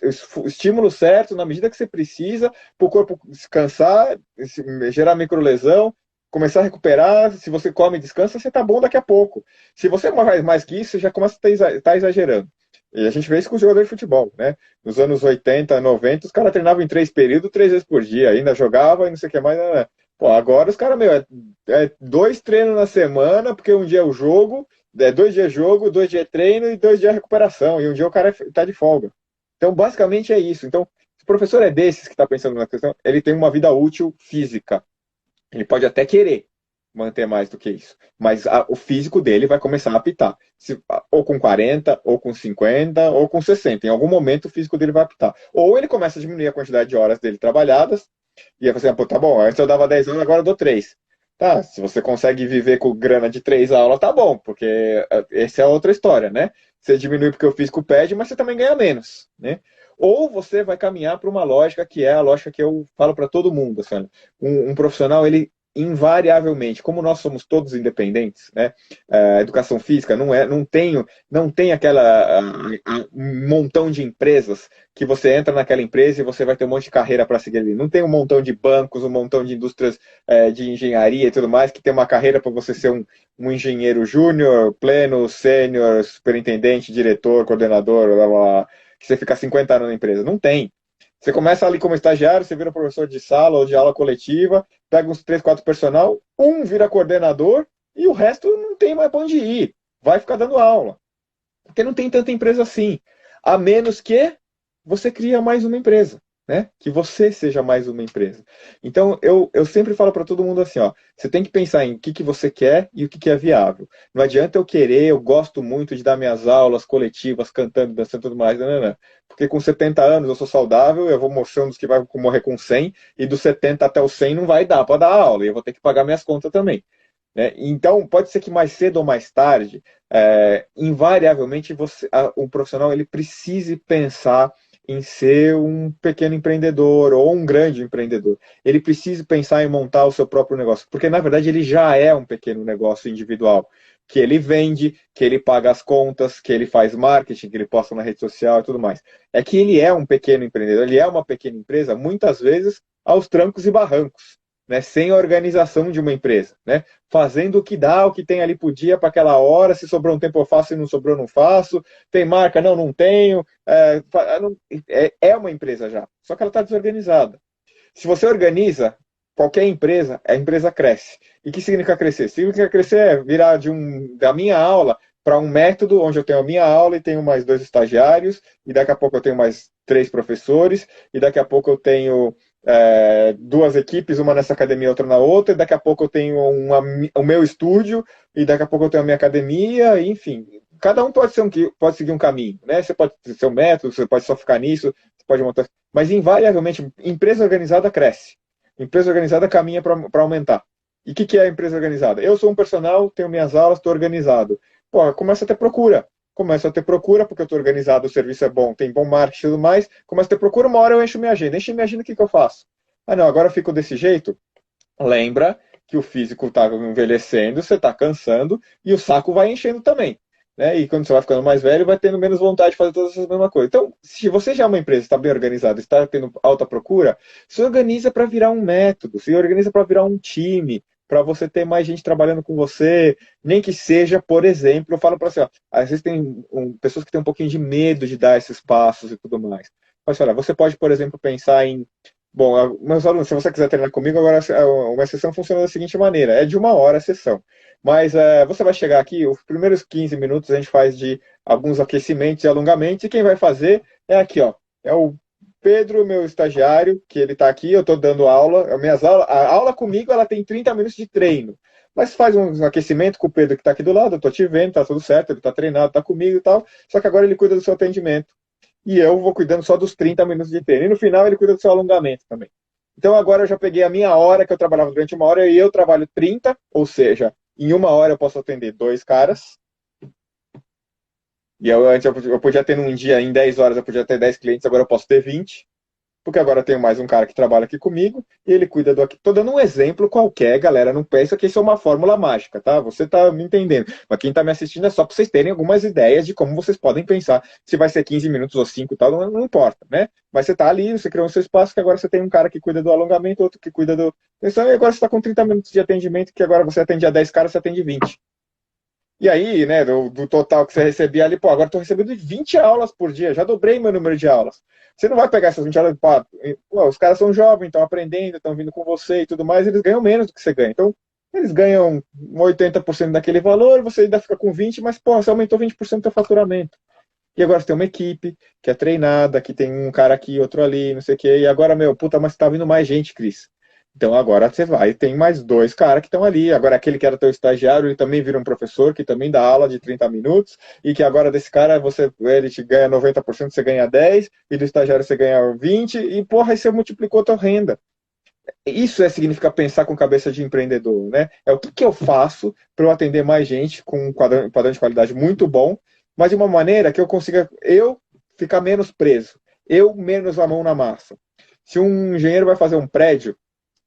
estímulo certo na medida que você precisa para o corpo descansar, gerar microlesão, começar a recuperar. Se você come e descansa, você tá bom daqui a pouco. Se você faz mais que isso, você já começa a estar exagerando. E a gente vê isso com os jogadores de futebol, né? Nos anos 80, 90, os caras treinavam em 3 períodos, 3 vezes por dia, ainda jogava e não sei o que mais. Né? Pô, agora os caras, meu, é 2 treinos na semana, porque um dia é o jogo, 2 dias jogo, 2 dias treino e 2 dias recuperação, e um dia o cara tá de folga. Então, basicamente é isso. Então, se o professor é desses que está pensando na questão, ele tem uma vida útil física. Ele pode até querer manter mais do que isso, mas o físico dele vai começar a apitar. Ou com 40, ou com 50, ou com 60. Em algum momento o físico dele vai apitar. Ou ele começa a diminuir a quantidade de horas dele trabalhadas, e aí você, assim, tá bom, antes eu dava 10 aulas, agora eu dou 3. Tá, se você consegue viver com grana de 3 aulas, tá bom, porque essa é outra história, né? Você diminui porque o físico pede, mas você também ganha menos, né? Ou você vai caminhar para uma lógica que é a lógica que eu falo para todo mundo, assim, um profissional, ele invariavelmente, como nós somos todos independentes, né? A educação física não tem aquela um montão de empresas que você entra naquela empresa e você vai ter um monte de carreira para seguir ali. Não tem um montão de bancos, um montão de indústrias de engenharia e tudo mais que tem uma carreira para você ser um engenheiro júnior, pleno, sênior, superintendente, diretor, coordenador, blá, blá, blá, que você fica 50 anos na empresa. Não tem. Você começa ali como estagiário, você vira professor de sala ou de aula coletiva, pega uns 3, 4 personal, um vira coordenador e o resto não tem mais para onde ir. Vai ficar dando aula. Porque não tem tanta empresa assim. A menos que você cria mais uma empresa, né? Que você seja mais uma empresa. Então, eu sempre falo para todo mundo assim, ó, você tem que pensar em o que você quer e o que é viável. Não adianta eu querer, eu gosto muito de dar minhas aulas coletivas, cantando, dançando e tudo mais, não. Porque com 70 anos eu sou saudável, eu vou mostrando os que vai morrer com 100, e dos 70 até os 100 não vai dar para dar aula, e eu vou ter que pagar minhas contas também. Né? Então, pode ser que mais cedo ou mais tarde, invariavelmente, o profissional ele precise pensar em ser um pequeno empreendedor ou um grande empreendedor. Ele precisa pensar em montar o seu próprio negócio, porque na verdade ele já é um pequeno negócio individual, que ele vende, que ele paga as contas, que ele faz marketing, que ele posta na rede social e tudo mais. É que ele é um pequeno empreendedor, ele é uma pequena empresa, muitas vezes aos trancos e barrancos. Né, sem a organização de uma empresa, né, fazendo o que dá, o que tem ali por dia para aquela hora, se sobrou um tempo eu faço, se não sobrou não faço, tem marca, não tenho, é uma empresa já, só que ela está desorganizada. Se você organiza qualquer empresa, a empresa cresce. E o que significa crescer? Significa crescer é virar da minha aula para um método onde eu tenho a minha aula e tenho mais 2 estagiários, e daqui a pouco eu tenho mais 3 professores, e daqui a pouco eu tenho 2 equipes, uma nessa academia, outra na outra, e daqui a pouco eu tenho o meu estúdio, e daqui a pouco eu tenho a minha academia, enfim. Cada um pode seguir um caminho, né? Você pode ser um método, você pode só ficar nisso, você pode montar. Mas invariavelmente, empresa organizada cresce. Empresa organizada caminha para aumentar. E o que é a empresa organizada? Eu sou um personal, tenho minhas aulas, estou organizado. Pô, começa a ter procura. Começa a ter procura, porque eu estou organizado, o serviço é bom, tem bom marketing e tudo mais. Começa a ter procura, uma hora eu encho minha agenda. Encho minha agenda, o que eu faço? Ah, não, agora eu fico desse jeito? Lembra que o físico está envelhecendo, você está cansando, e o saco vai enchendo também. Né? E quando você vai ficando mais velho, vai tendo menos vontade de fazer todas essas mesmas coisas. Então, se você já é uma empresa, está bem organizada, está tendo alta procura, se organiza para virar um método, se organiza para virar um time, para você ter mais gente trabalhando com você, nem que seja, por exemplo, eu falo para você, ó, às vezes tem pessoas que têm um pouquinho de medo de dar esses passos e tudo mais. Mas olha, você pode, por exemplo, pensar em bom, meus alunos, se você quiser treinar comigo, agora uma sessão funciona da seguinte maneira: é de 1 hora a sessão. Mas você vai chegar aqui, os primeiros 15 minutos a gente faz de alguns aquecimentos e alongamentos, e quem vai fazer é aqui, ó. É o Pedro, meu estagiário, que ele está aqui, eu estou dando aula. A aula comigo ela tem 30 minutos de treino. Mas faz um aquecimento com o Pedro que está aqui do lado, eu estou te vendo, está tudo certo, ele está treinado, está comigo e tal. Só que agora ele cuida do seu atendimento e eu vou cuidando só dos 30 minutos de treino. E no final ele cuida do seu alongamento também. Então agora eu já peguei a minha hora, que eu trabalhava durante 1 hora, e eu trabalho 30, ou seja, em 1 hora eu posso atender 2 caras. E antes eu podia ter num dia, em 10 horas, eu podia ter 10 clientes, agora eu posso ter 20. porque agora eu tenho mais um cara que trabalha aqui comigo e ele cuida do aqui. Tô dando um exemplo qualquer, galera, não pensa que isso é uma fórmula mágica, tá? Você tá me entendendo. Mas quem tá me assistindo é só para vocês terem algumas ideias de como vocês podem pensar. Se vai ser 15 minutos ou 5 e tal, não importa, né? Mas você tá ali, você criou o seu espaço, que agora você tem um cara que cuida do alongamento, outro que cuida do... E agora você está com 30 minutos de atendimento, que agora você atende a 10 caras, você atende 20. E aí, né, do total que você recebia ali, pô, agora estou recebendo 20 aulas por dia, já dobrei meu número de aulas. Você não vai pegar essas 20 aulas, pô, os caras são jovens, estão aprendendo, estão vindo com você e tudo mais, eles ganham menos do que você ganha. Então, eles ganham 80% daquele valor, você ainda fica com 20%, mas, pô, você aumentou 20% do seu faturamento. E agora você tem uma equipe que é treinada, que tem um cara aqui, outro ali, não sei o quê. E agora, meu, puta, mas tá vindo mais gente, Cris. Então agora você vai, tem mais dois caras que estão ali. Agora aquele que era teu estagiário, ele também vira um professor, que também dá aula de 30 minutos, e que agora desse cara, ele te ganha 90%, você ganha 10%, e do estagiário você ganha 20%, e porra, aí você multiplicou a tua renda. Isso significa pensar com cabeça de empreendedor, né? É o que eu faço para eu atender mais gente com um padrão de qualidade muito bom, mas de uma maneira que eu consiga eu ficar menos preso, eu menos a mão na massa. Se um engenheiro vai fazer um prédio,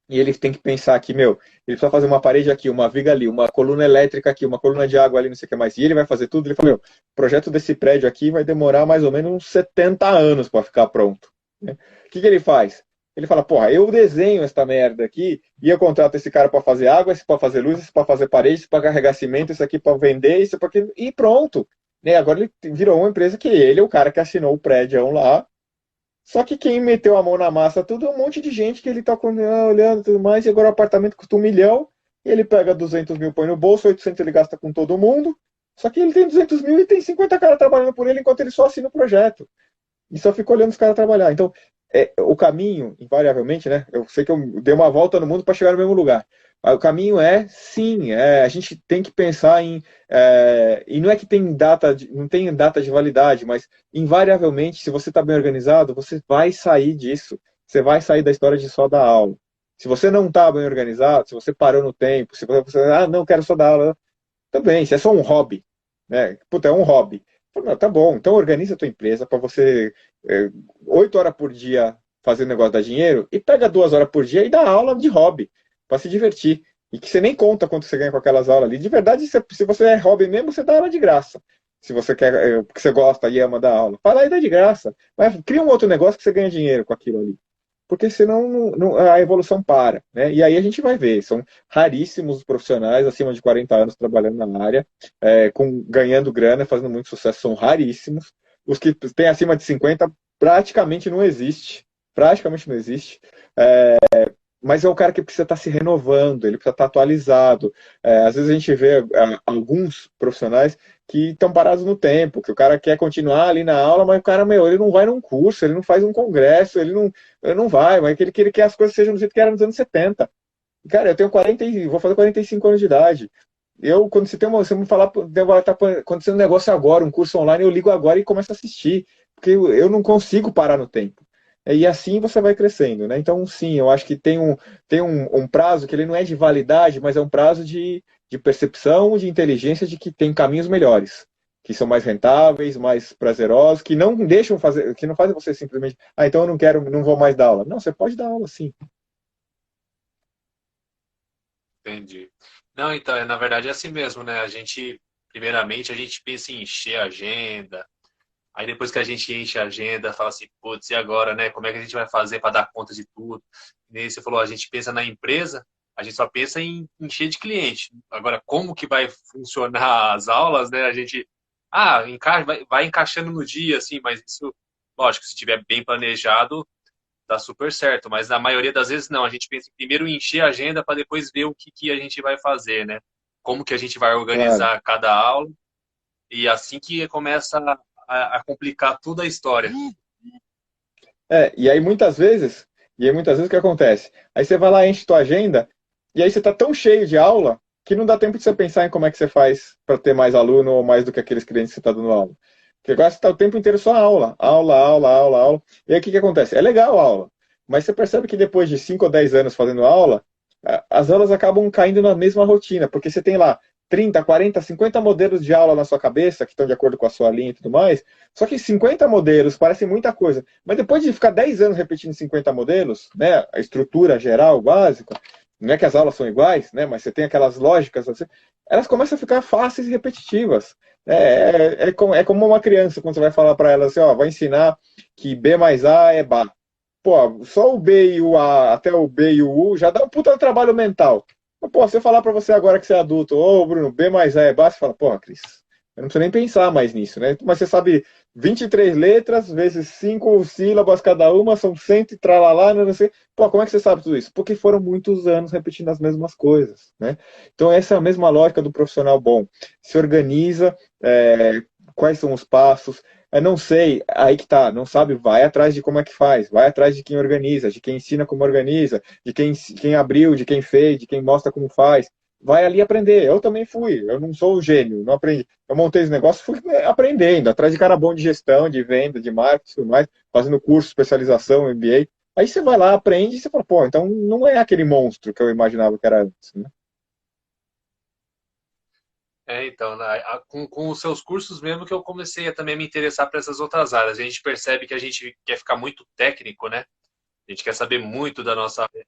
e ele tem que pensar que, meu, ele precisa fazer uma parede aqui, uma viga ali, uma coluna elétrica aqui, uma coluna de água ali, não sei o que mais. E ele vai fazer tudo, ele fala, meu, o projeto desse prédio aqui vai demorar mais ou menos uns 70 anos para ficar pronto. Né? O que ele faz? Ele fala, porra, eu desenho esta merda aqui e eu contrato esse cara para fazer água, esse para fazer luz, esse para fazer parede, esse para carregar cimento, esse aqui para vender, esse para aquilo, e pronto. Né? Agora ele virou uma empresa que ele é o cara que assinou o prédio lá. Só que quem meteu a mão na massa tudo é um monte de gente que ele tá olhando e tudo mais, e agora o apartamento custa 1 milhão, ele pega 200 mil, põe no bolso, 800 ele gasta com todo mundo, só que ele tem 200 mil e tem 50 caras trabalhando por ele enquanto ele só assina o projeto. E só fica olhando os caras trabalhar. Então, o caminho, invariavelmente, né? Eu sei que eu dei uma volta no mundo para chegar no mesmo lugar. O caminho sim, a gente tem que pensar em. E não é que não tem data de validade, mas invariavelmente, se você está bem organizado, você vai sair disso. Você vai sair da história de só dar aula. Se você não está bem organizado, se você parou no tempo, se você, não, quero só dar aula, também, se é só um hobby, né? Puta, é um hobby. Não, tá bom, então organiza a tua empresa para você 8 horas por dia fazer negócio dar dinheiro e pega 2 horas por dia e dá aula de hobby para se divertir. E que você nem conta quanto você ganha com aquelas aulas ali. De verdade, se você é hobby mesmo, você dá aula de graça. Se você quer, porque você gosta e ama dar aula, vai lá e dá de graça. Mas cria um outro negócio que você ganha dinheiro com aquilo ali. Porque senão a evolução para. Né? E aí a gente vai ver. São raríssimos os profissionais acima de 40 anos trabalhando na área, ganhando grana, fazendo muito sucesso, são raríssimos. Os que têm acima de 50 praticamente não existe. Praticamente não existe. Mas é o cara que precisa estar se renovando, ele precisa estar atualizado. Às vezes a gente vê alguns profissionais que estão parados no tempo, que o cara quer continuar ali na aula, mas o cara, ele não vai num curso, ele não faz um congresso, ele não vai, mas ele quer que as coisas sejam do jeito que era nos anos 70. Cara, eu tenho vou fazer 45 anos de idade. Quando você me falar, tá acontecendo um negócio agora, um curso online, eu ligo agora e começo a assistir, porque eu não consigo parar no tempo. E assim você vai crescendo, né? Então, sim, eu acho que tem um prazo que ele não é de validade, mas é um prazo de percepção, de inteligência, de que tem caminhos melhores, que são mais rentáveis, mais prazerosos, que não deixam fazer, que não fazem você simplesmente, então eu não quero, não vou mais dar aula. Não, você pode dar aula, sim. Entendi. Não, então, na verdade é assim mesmo, né? Primeiramente, a gente pensa em encher a agenda. Aí depois que a gente enche a agenda, fala assim, putz, e agora, né? Como é que a gente vai fazer para dar conta de tudo? E aí você falou, a gente pensa na empresa, a gente só pensa em encher de cliente. Agora, como que vai funcionar as aulas, né? A gente, vai encaixando no dia, assim, mas isso, lógico, se estiver bem planejado, dá super certo. Mas na maioria das vezes, não. A gente pensa em primeiro encher a agenda para depois ver o que a gente vai fazer, né? Como que a gente vai Claro. organizar cada aula. E assim que começa a complicar toda a história. E aí muitas vezes o que acontece? Aí você vai lá, enche tua agenda, e aí você tá tão cheio de aula que não dá tempo de você pensar em como é que você faz para ter mais aluno ou mais do que aqueles clientes que você está dando aula. Porque agora você está o tempo inteiro só aula, aula, aula, aula, aula. E aí o que acontece? É legal a aula, mas você percebe que depois de 5 ou 10 anos fazendo aula, as aulas acabam caindo na mesma rotina, porque você tem lá 30, 40, 50 modelos de aula na sua cabeça, que estão de acordo com a sua linha e tudo mais. Só que 50 modelos parece muita coisa. Mas depois de ficar 10 anos repetindo 50 modelos, né, a estrutura geral, básica, não é que as aulas são iguais, né, mas você tem aquelas lógicas, assim, elas começam a ficar fáceis e repetitivas. É como uma criança, quando você vai falar para ela assim, ó, vai ensinar que B mais A é Bá. Pô, só o B e o A, até o B e o U, já dá um puta trabalho mental. Mas, pô, se eu falar pra você agora que você é adulto, ô Bruno, B mais A é Bá, você fala, pô, Cris, eu não preciso nem pensar mais nisso, né? Mas você sabe 23 letras, vezes 5 sílabas cada uma, são 100 e tralalá, não sei. Pô, como é que você sabe tudo isso? Porque foram muitos anos repetindo as mesmas coisas, né? Então essa é a mesma lógica do profissional bom. Se organiza, quais são os passos, não sei, aí que tá, não sabe, vai atrás de como é que faz, vai atrás de quem organiza, de quem ensina como organiza, de quem abriu, de quem fez, de quem mostra como faz. Vai ali aprender. Eu também fui, eu não sou o gênio, não aprendi. Eu montei os negócios, fui aprendendo, atrás de cara bom de gestão, de venda, de marketing, tudo mais, fazendo curso, especialização, MBA. Aí você vai lá, aprende e você fala, pô, então não é aquele monstro que eu imaginava que era antes, né? Então, com os seus cursos mesmo que eu comecei a também me interessar por essas outras áreas. A gente percebe que a gente quer ficar muito técnico, né? A gente quer saber muito da nossa área.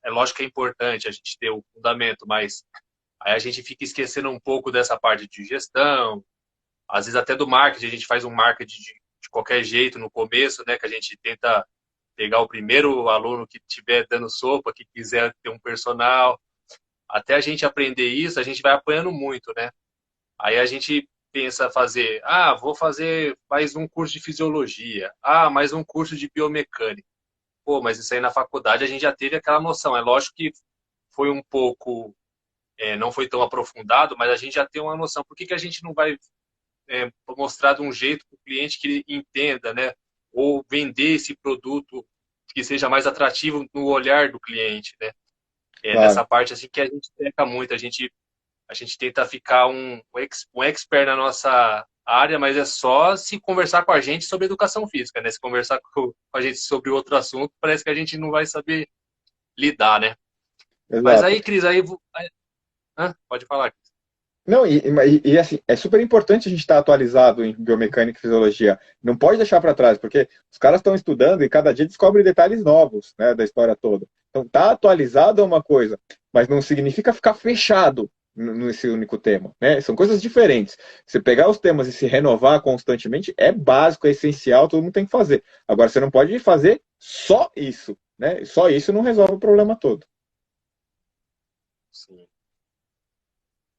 É lógico que é importante a gente ter o fundamento, mas aí a gente fica esquecendo um pouco dessa parte de gestão, às vezes até do marketing. A gente faz um marketing de qualquer jeito no começo, né? Que a gente tenta pegar o primeiro aluno que estiver dando sopa, que quiser ter um personal. Até a gente aprender isso, a gente vai apanhando muito, né? Aí a gente pensa fazer, vou fazer mais um curso de fisiologia, mais um curso de biomecânica. Pô, mas isso aí na faculdade a gente já teve aquela noção. É lógico que foi um pouco, não foi tão aprofundado, mas a gente já tem uma noção. Por que que a gente não vai mostrar de um jeito para o cliente que ele entenda, né? Ou vender esse produto que seja mais atrativo no olhar do cliente, né? É Claro. nessa parte assim que a gente peca muito. A gente tenta ficar um expert na nossa área, mas é só se conversar com a gente sobre educação física, né? Se conversar com a gente sobre outro assunto, parece que a gente não vai saber lidar, né? Mas Exato. aí, Cris, pode falar. Não, assim, é super importante a gente estar atualizado em biomecânica e fisiologia. Não pode deixar para trás, porque os caras estão estudando e cada dia descobrem detalhes novos, né, da história toda. Então, tá atualizado é uma coisa, mas não significa ficar fechado nesse único tema, né? São coisas diferentes. Você pegar os temas e se renovar constantemente é básico, é essencial, todo mundo tem que fazer. Agora, você não pode fazer só isso, né? Só isso não resolve o problema todo. Sim.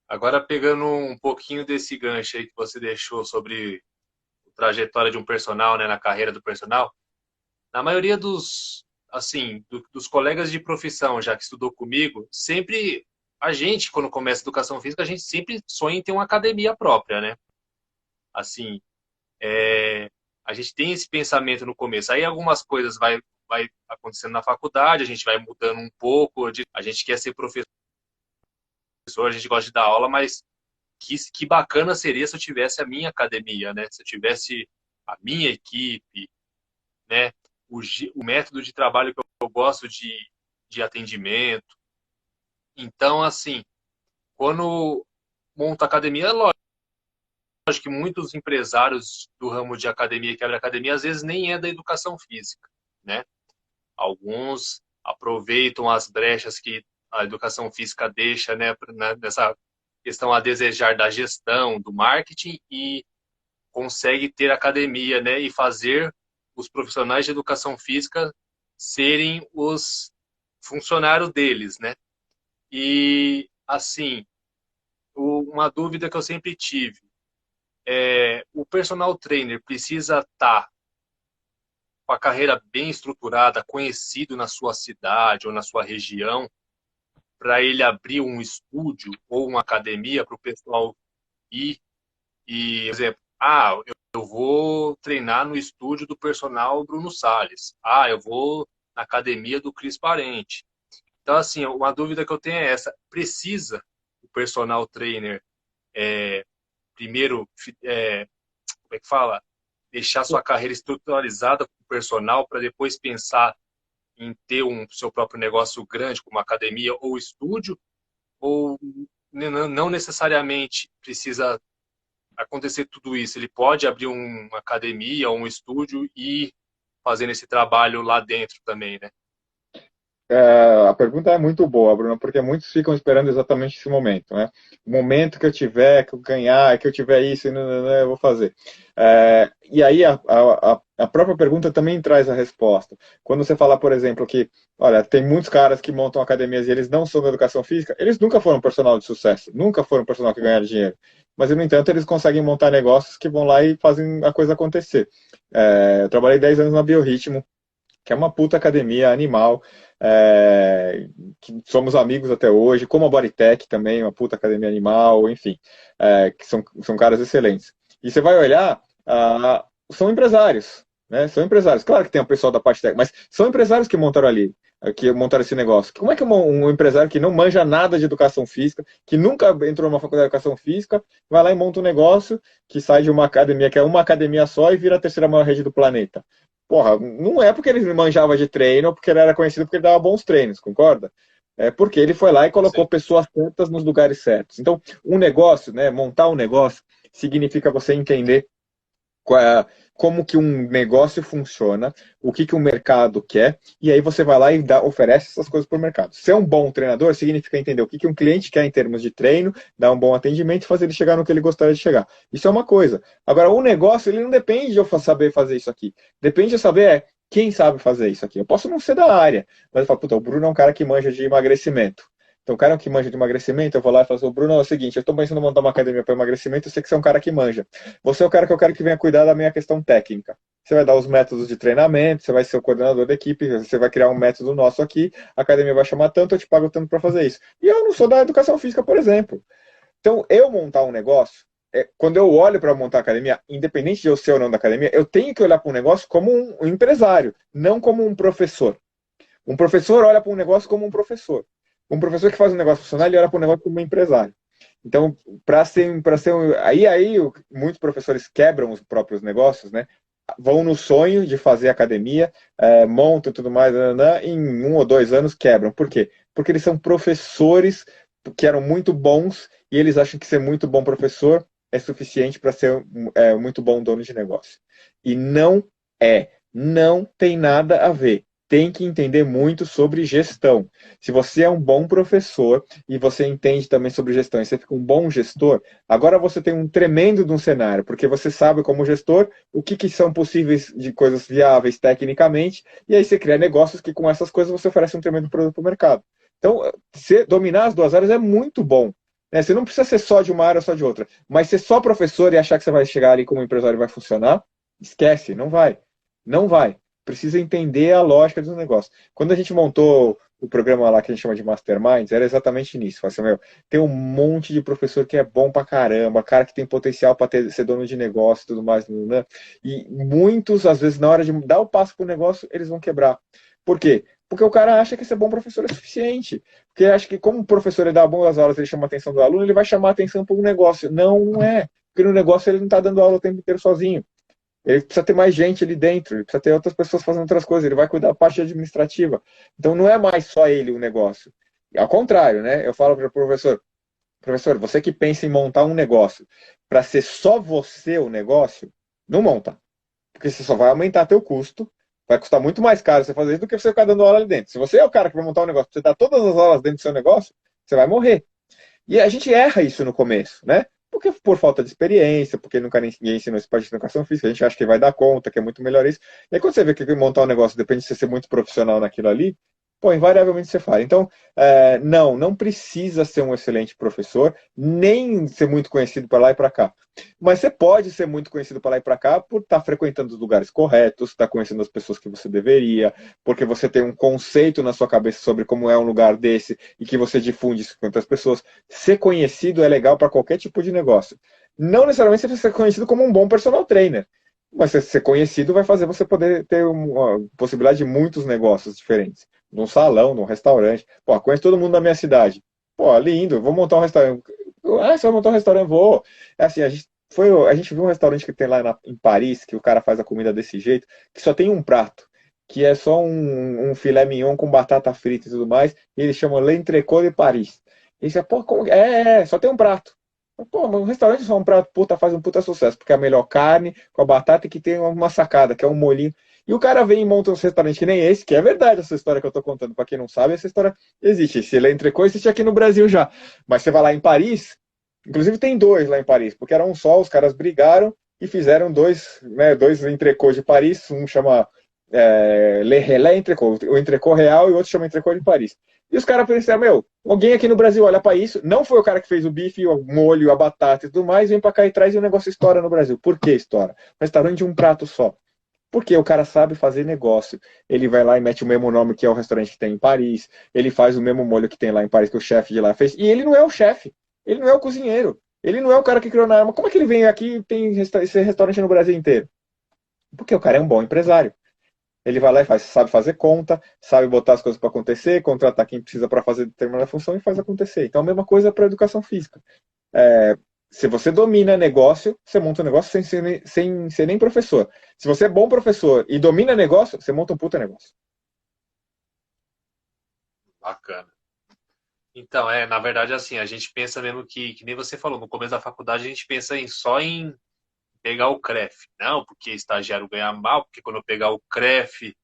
Agora, pegando um pouquinho desse gancho aí que você deixou sobre a trajetória de um personal, né, na carreira do personal, na maioria dos colegas de profissão já que estudou comigo, sempre a gente, quando começa educação física, a gente sempre sonha em ter uma academia própria, né? Assim, a gente tem esse pensamento no começo. Aí algumas coisas vai acontecendo na faculdade, a gente vai mudando um pouco, a gente quer ser professor, a gente gosta de dar aula, mas que bacana seria se eu tivesse a minha academia, né? Se eu tivesse a minha equipe, né? O método de trabalho que eu gosto de atendimento. Então, assim, quando monta academia, é lógico que muitos empresários do ramo de academia, que abre academia, às vezes nem é da educação física, né? Alguns aproveitam as brechas que a educação física deixa, né, nessa questão a desejar da gestão, do marketing e consegue ter academia, né, e fazer os profissionais de educação física serem os funcionários deles, né? E assim, uma dúvida que eu sempre tive o personal trainer precisa estar com a carreira bem estruturada, conhecido na sua cidade ou na sua região, para ele abrir um estúdio ou uma academia para o pessoal ir e, por exemplo, eu vou treinar no estúdio do personal Bruno Salles. Eu vou na academia do Cris Parente. Então, assim, uma dúvida que eu tenho é essa: precisa o personal trainer primeiro, como é que fala? Deixar sua carreira estruturalizada com o personal para depois pensar em ter seu próprio negócio grande, como academia ou estúdio? Ou não necessariamente precisa acontecer tudo isso. Ele pode abrir uma academia, um estúdio e fazendo esse trabalho lá dentro também, né? A pergunta é muito boa, Bruno, porque muitos ficam esperando exatamente esse momento, né? O momento que eu tiver, que eu ganhar, que eu tiver isso, eu vou fazer. E aí a própria pergunta também traz a resposta. Quando você fala, por exemplo, que, olha, tem muitos caras que montam academias e eles não são da educação física, eles nunca foram personal de sucesso, nunca foram personal que ganharam dinheiro. Mas, no entanto, eles conseguem montar negócios que vão lá e fazem a coisa acontecer. Eu trabalhei 10 anos na Biorritmo, que é uma puta academia animal, que somos amigos até hoje, como a Bodytech também, uma puta academia animal, enfim, que são caras excelentes. E você vai olhar, são empresários, né? São empresários. Claro que tem o pessoal da parte técnica, mas são empresários que montaram esse negócio. Como é que um empresário que não manja nada de educação física, que nunca entrou numa faculdade de educação física, vai lá e monta um negócio que sai de uma academia que é uma academia só e vira a terceira maior rede do planeta? Porra, não é porque ele manjava de treino ou porque ele era conhecido porque ele dava bons treinos, concorda? É porque ele foi lá e colocou Sim. pessoas certas nos lugares certos. Então, um negócio, né, montar um negócio, significa você entender como que um negócio funciona, o que o mercado quer, e aí você vai lá e oferece essas coisas para o mercado. Ser um bom treinador significa entender o que um cliente quer em termos de treino, dar um bom atendimento e fazer ele chegar no que ele gostaria de chegar. Isso é uma coisa. Agora, o negócio, ele não depende de eu saber fazer isso aqui. Depende de eu saber quem sabe fazer isso aqui. Eu posso não ser da área, mas eu falo, puta, o Bruno é um cara que manja de emagrecimento. Então, o cara que manja de emagrecimento, eu vou lá e falo assim, Bruno, é o seguinte, eu estou pensando em montar uma academia para emagrecimento, eu sei que você é um cara que manja. Você é o cara que eu quero que venha cuidar da minha questão técnica. Você vai dar os métodos de treinamento, você vai ser o coordenador da equipe, você vai criar um método nosso aqui, a academia vai chamar tanto, eu te pago tanto para fazer isso. E eu não sou da educação física, por exemplo. Então, eu montar um negócio, quando eu olho para montar a academia, independente de eu ser ou não da academia, eu tenho que olhar para um negócio como um empresário, não como um professor. Um professor olha para um negócio como um professor. Um professor que faz um negócio funcionar, ele olha para um negócio como um empresário. Então, aí muitos professores quebram os próprios negócios, né? Vão no sonho de fazer academia, montam tudo mais, em 1 ou 2 anos quebram. Por quê? Porque eles são professores que eram muito bons e eles acham que ser muito bom professor é suficiente para ser muito bom dono de negócio. E não é. Não tem nada a ver. Tem que entender muito sobre gestão. Se você é um bom professor e você entende também sobre gestão e você fica um bom gestor, agora você tem um tremendo de um cenário, porque você sabe como gestor o que são possíveis de coisas viáveis tecnicamente, e aí você cria negócios que com essas coisas você oferece um tremendo produto para o mercado. Então, dominar as duas áreas é muito bom. Né? Você não precisa ser só de uma área ou só de outra, mas ser só professor e achar que você vai chegar ali como empresário e vai funcionar, esquece, não vai. Não vai. Precisa entender a lógica dos negócios. Quando a gente montou o programa lá que a gente chama de Masterminds, era exatamente nisso. Assim, tem um monte de professor que é bom pra caramba, cara que tem potencial para ser dono de negócio e tudo mais, né? E muitos, às vezes, na hora de dar o passo pro negócio, eles vão quebrar. Por quê? Porque o cara acha que ser bom professor é suficiente. Porque acha que, como o professor ele dá boas aulas, ele chama a atenção do aluno, ele vai chamar a atenção para um negócio. Não, não é. Porque no negócio ele não está dando aula o tempo inteiro sozinho. Ele precisa ter mais gente ali dentro, ele precisa ter outras pessoas fazendo outras coisas, ele vai cuidar da parte administrativa. Então não é mais só ele o negócio. Ao contrário, né? Eu falo para o professor, você que pensa em montar um negócio para ser só você o negócio, não monta. Porque você só vai aumentar teu custo, vai custar muito mais caro você fazer isso do que você ficar dando aula ali dentro. Se você é o cara que vai montar um negócio, você dá todas as aulas dentro do seu negócio, você vai morrer. E a gente erra isso no começo, né? Porque por falta de experiência, porque nunca ninguém ensinou esse parte de educação física, a gente acha que vai dar conta, que é muito melhor isso. E aí quando você vê que montar um negócio depende de você ser muito profissional naquilo ali, pô, invariavelmente você fala. Então, não precisa ser um excelente professor, nem ser muito conhecido para lá e para cá. Mas você pode ser muito conhecido para lá e para cá por estar frequentando os lugares corretos, estar conhecendo as pessoas que você deveria, porque você tem um conceito na sua cabeça sobre como é um lugar desse e que você difunde isso com outras pessoas. Ser conhecido é legal para qualquer tipo de negócio. Não necessariamente você precisa ser conhecido como um bom personal trainer. Mas ser conhecido vai fazer você poder ter uma possibilidade de muitos negócios diferentes. Num salão, num restaurante. Pô, conheço todo mundo da minha cidade. Pô, lindo, vou montar um restaurante. Ah, você vai montar um restaurante? Vou. É assim, a gente viu um restaurante que tem lá em Paris, que o cara faz a comida desse jeito, que só tem um prato, que é só um filé mignon com batata frita e tudo mais, e ele chama L'Entrecôte de Paris. E você, pô, só tem um prato. Pô, mas um restaurante só um prato, puta, faz um puta sucesso, porque é a melhor carne, com a batata que tem uma sacada, que é um molhinho. E o cara vem e monta um restaurante que nem esse, que é verdade essa história que eu tô contando. Pra quem não sabe, essa história existe. Esse entrecô existe aqui no Brasil já. Mas você vai lá em Paris, inclusive tem dois lá em Paris, porque era um só, os caras brigaram e fizeram dois entrecôs de Paris, um chama Le Relais Entrecô, o entrecô real e o outro chama entrecô de Paris. E os caras pensaram, meu, alguém aqui no Brasil olha para isso, não foi o cara que fez o bife, o molho, a batata e tudo mais, vem para cá e traz e o negócio estoura no Brasil. Por que estoura? Restaurante de um prato só. Porque o cara sabe fazer negócio. Ele vai lá e mete o mesmo nome que é o restaurante que tem em Paris, ele faz o mesmo molho que tem lá em Paris que o chefe de lá fez, e ele não é o chefe, ele não é o cozinheiro, ele não é o cara que criou na arma. Como é que ele vem aqui e tem esse restaurante no Brasil inteiro? Porque o cara é um bom empresário. Ele vai lá e sabe fazer conta, sabe botar as coisas para acontecer, contratar quem precisa para fazer determinada função e faz acontecer. Então, a mesma coisa para a educação física. Se você domina negócio, você monta um negócio sem ser nem professor. Se você é bom professor e domina negócio, você monta um puta negócio. Bacana. Então, na verdade, assim, a gente pensa mesmo que nem você falou, no começo da faculdade a gente pensa só em pegar o CREF. Não, porque estagiário ganha mal, porque quando eu pegar o CREF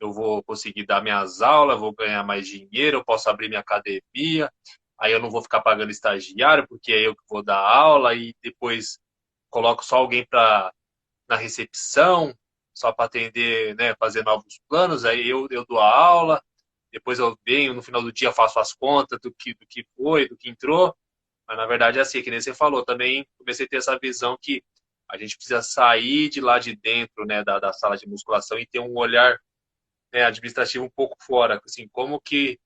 eu vou conseguir dar minhas aulas, vou ganhar mais dinheiro, eu posso abrir minha academia, aí eu não vou ficar pagando estagiário, porque é eu que vou dar aula, e depois coloco só alguém na recepção, só para atender, né, fazer novos planos, aí eu dou a aula, depois eu venho, no final do dia faço as contas do que foi, do que entrou, mas na verdade é assim, que nem você falou, também comecei a ter essa visão que a gente precisa sair de lá de dentro, né, da sala de musculação e ter um olhar, né, administrativo um pouco fora, assim, como que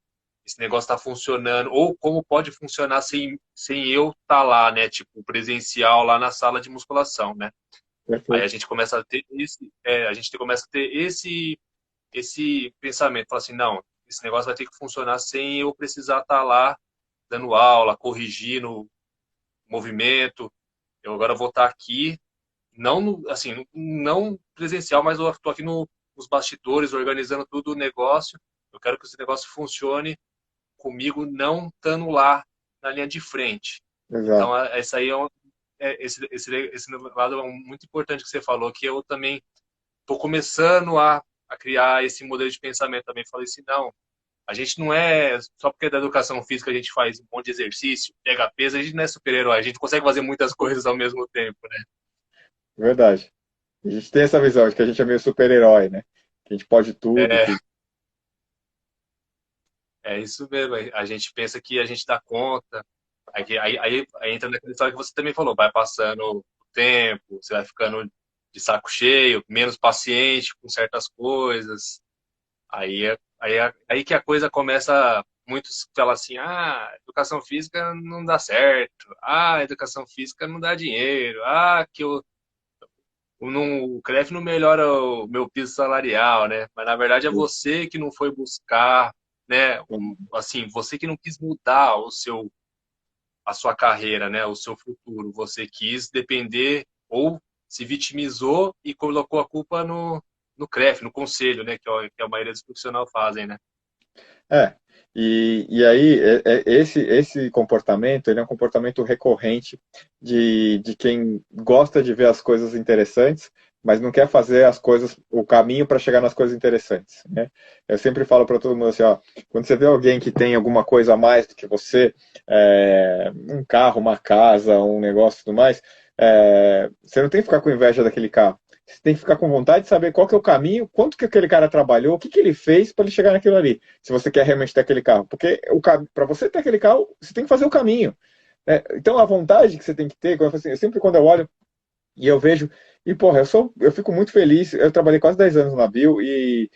esse negócio está funcionando, ou como pode funcionar sem eu estar lá, né, tipo, presencial lá na sala de musculação, né? Aí a Perfeito. gente começa a ter esse pensamento, fala assim, não, esse negócio vai ter que funcionar sem eu precisar estar lá dando aula, corrigindo o movimento. Eu agora vou estar aqui, não assim, não presencial, mas eu estou aqui nos bastidores, organizando tudo o negócio. Eu quero que esse negócio funcione comigo não estando lá na linha de frente. Exato. Então, essa aí esse lado muito importante que você falou, que eu também estou começando a criar esse modelo de pensamento também. Falei assim, não, a gente não é, só porque é da educação física a gente faz um monte de exercício, pega peso, a gente não é super-herói, a gente consegue fazer muitas coisas ao mesmo tempo, né? Verdade. A gente tem essa visão de que a gente é meio super-herói, né? Que a gente pode tudo, É, que é isso mesmo, a gente pensa que a gente dá conta, aí entra naquela história que você também falou, vai passando o tempo, você vai ficando de saco cheio, menos paciente com certas coisas, aí que a coisa começa, muitos falam assim, educação física não dá certo, educação física não dá dinheiro, que o CREF não melhora o meu piso salarial, né? Mas na verdade é você que não foi buscar, né? Assim, você que não quis mudar a sua carreira, né? O seu futuro. Você quis depender ou se vitimizou e colocou a culpa no CREF, no conselho, né? Que a maioria dos profissionais fazem, né? É, e aí esse comportamento, ele é um comportamento recorrente de quem gosta de ver as coisas interessantes, mas não quer fazer as coisas, o caminho para chegar nas coisas interessantes, né? Eu sempre falo para todo mundo assim, ó, quando você vê alguém que tem alguma coisa a mais do que você, um carro, uma casa, um negócio e tudo mais, você não tem que ficar com inveja daquele carro. Você tem que ficar com vontade de saber qual que é o caminho, quanto que aquele cara trabalhou, o que que ele fez para ele chegar naquilo ali, se você quer realmente ter aquele carro. Porque para você ter aquele carro, você tem que fazer o caminho, né? Então a vontade que você tem que ter, eu sempre quando eu olho e eu vejo, e porra, eu fico muito feliz, eu trabalhei quase 10 anos na Bio e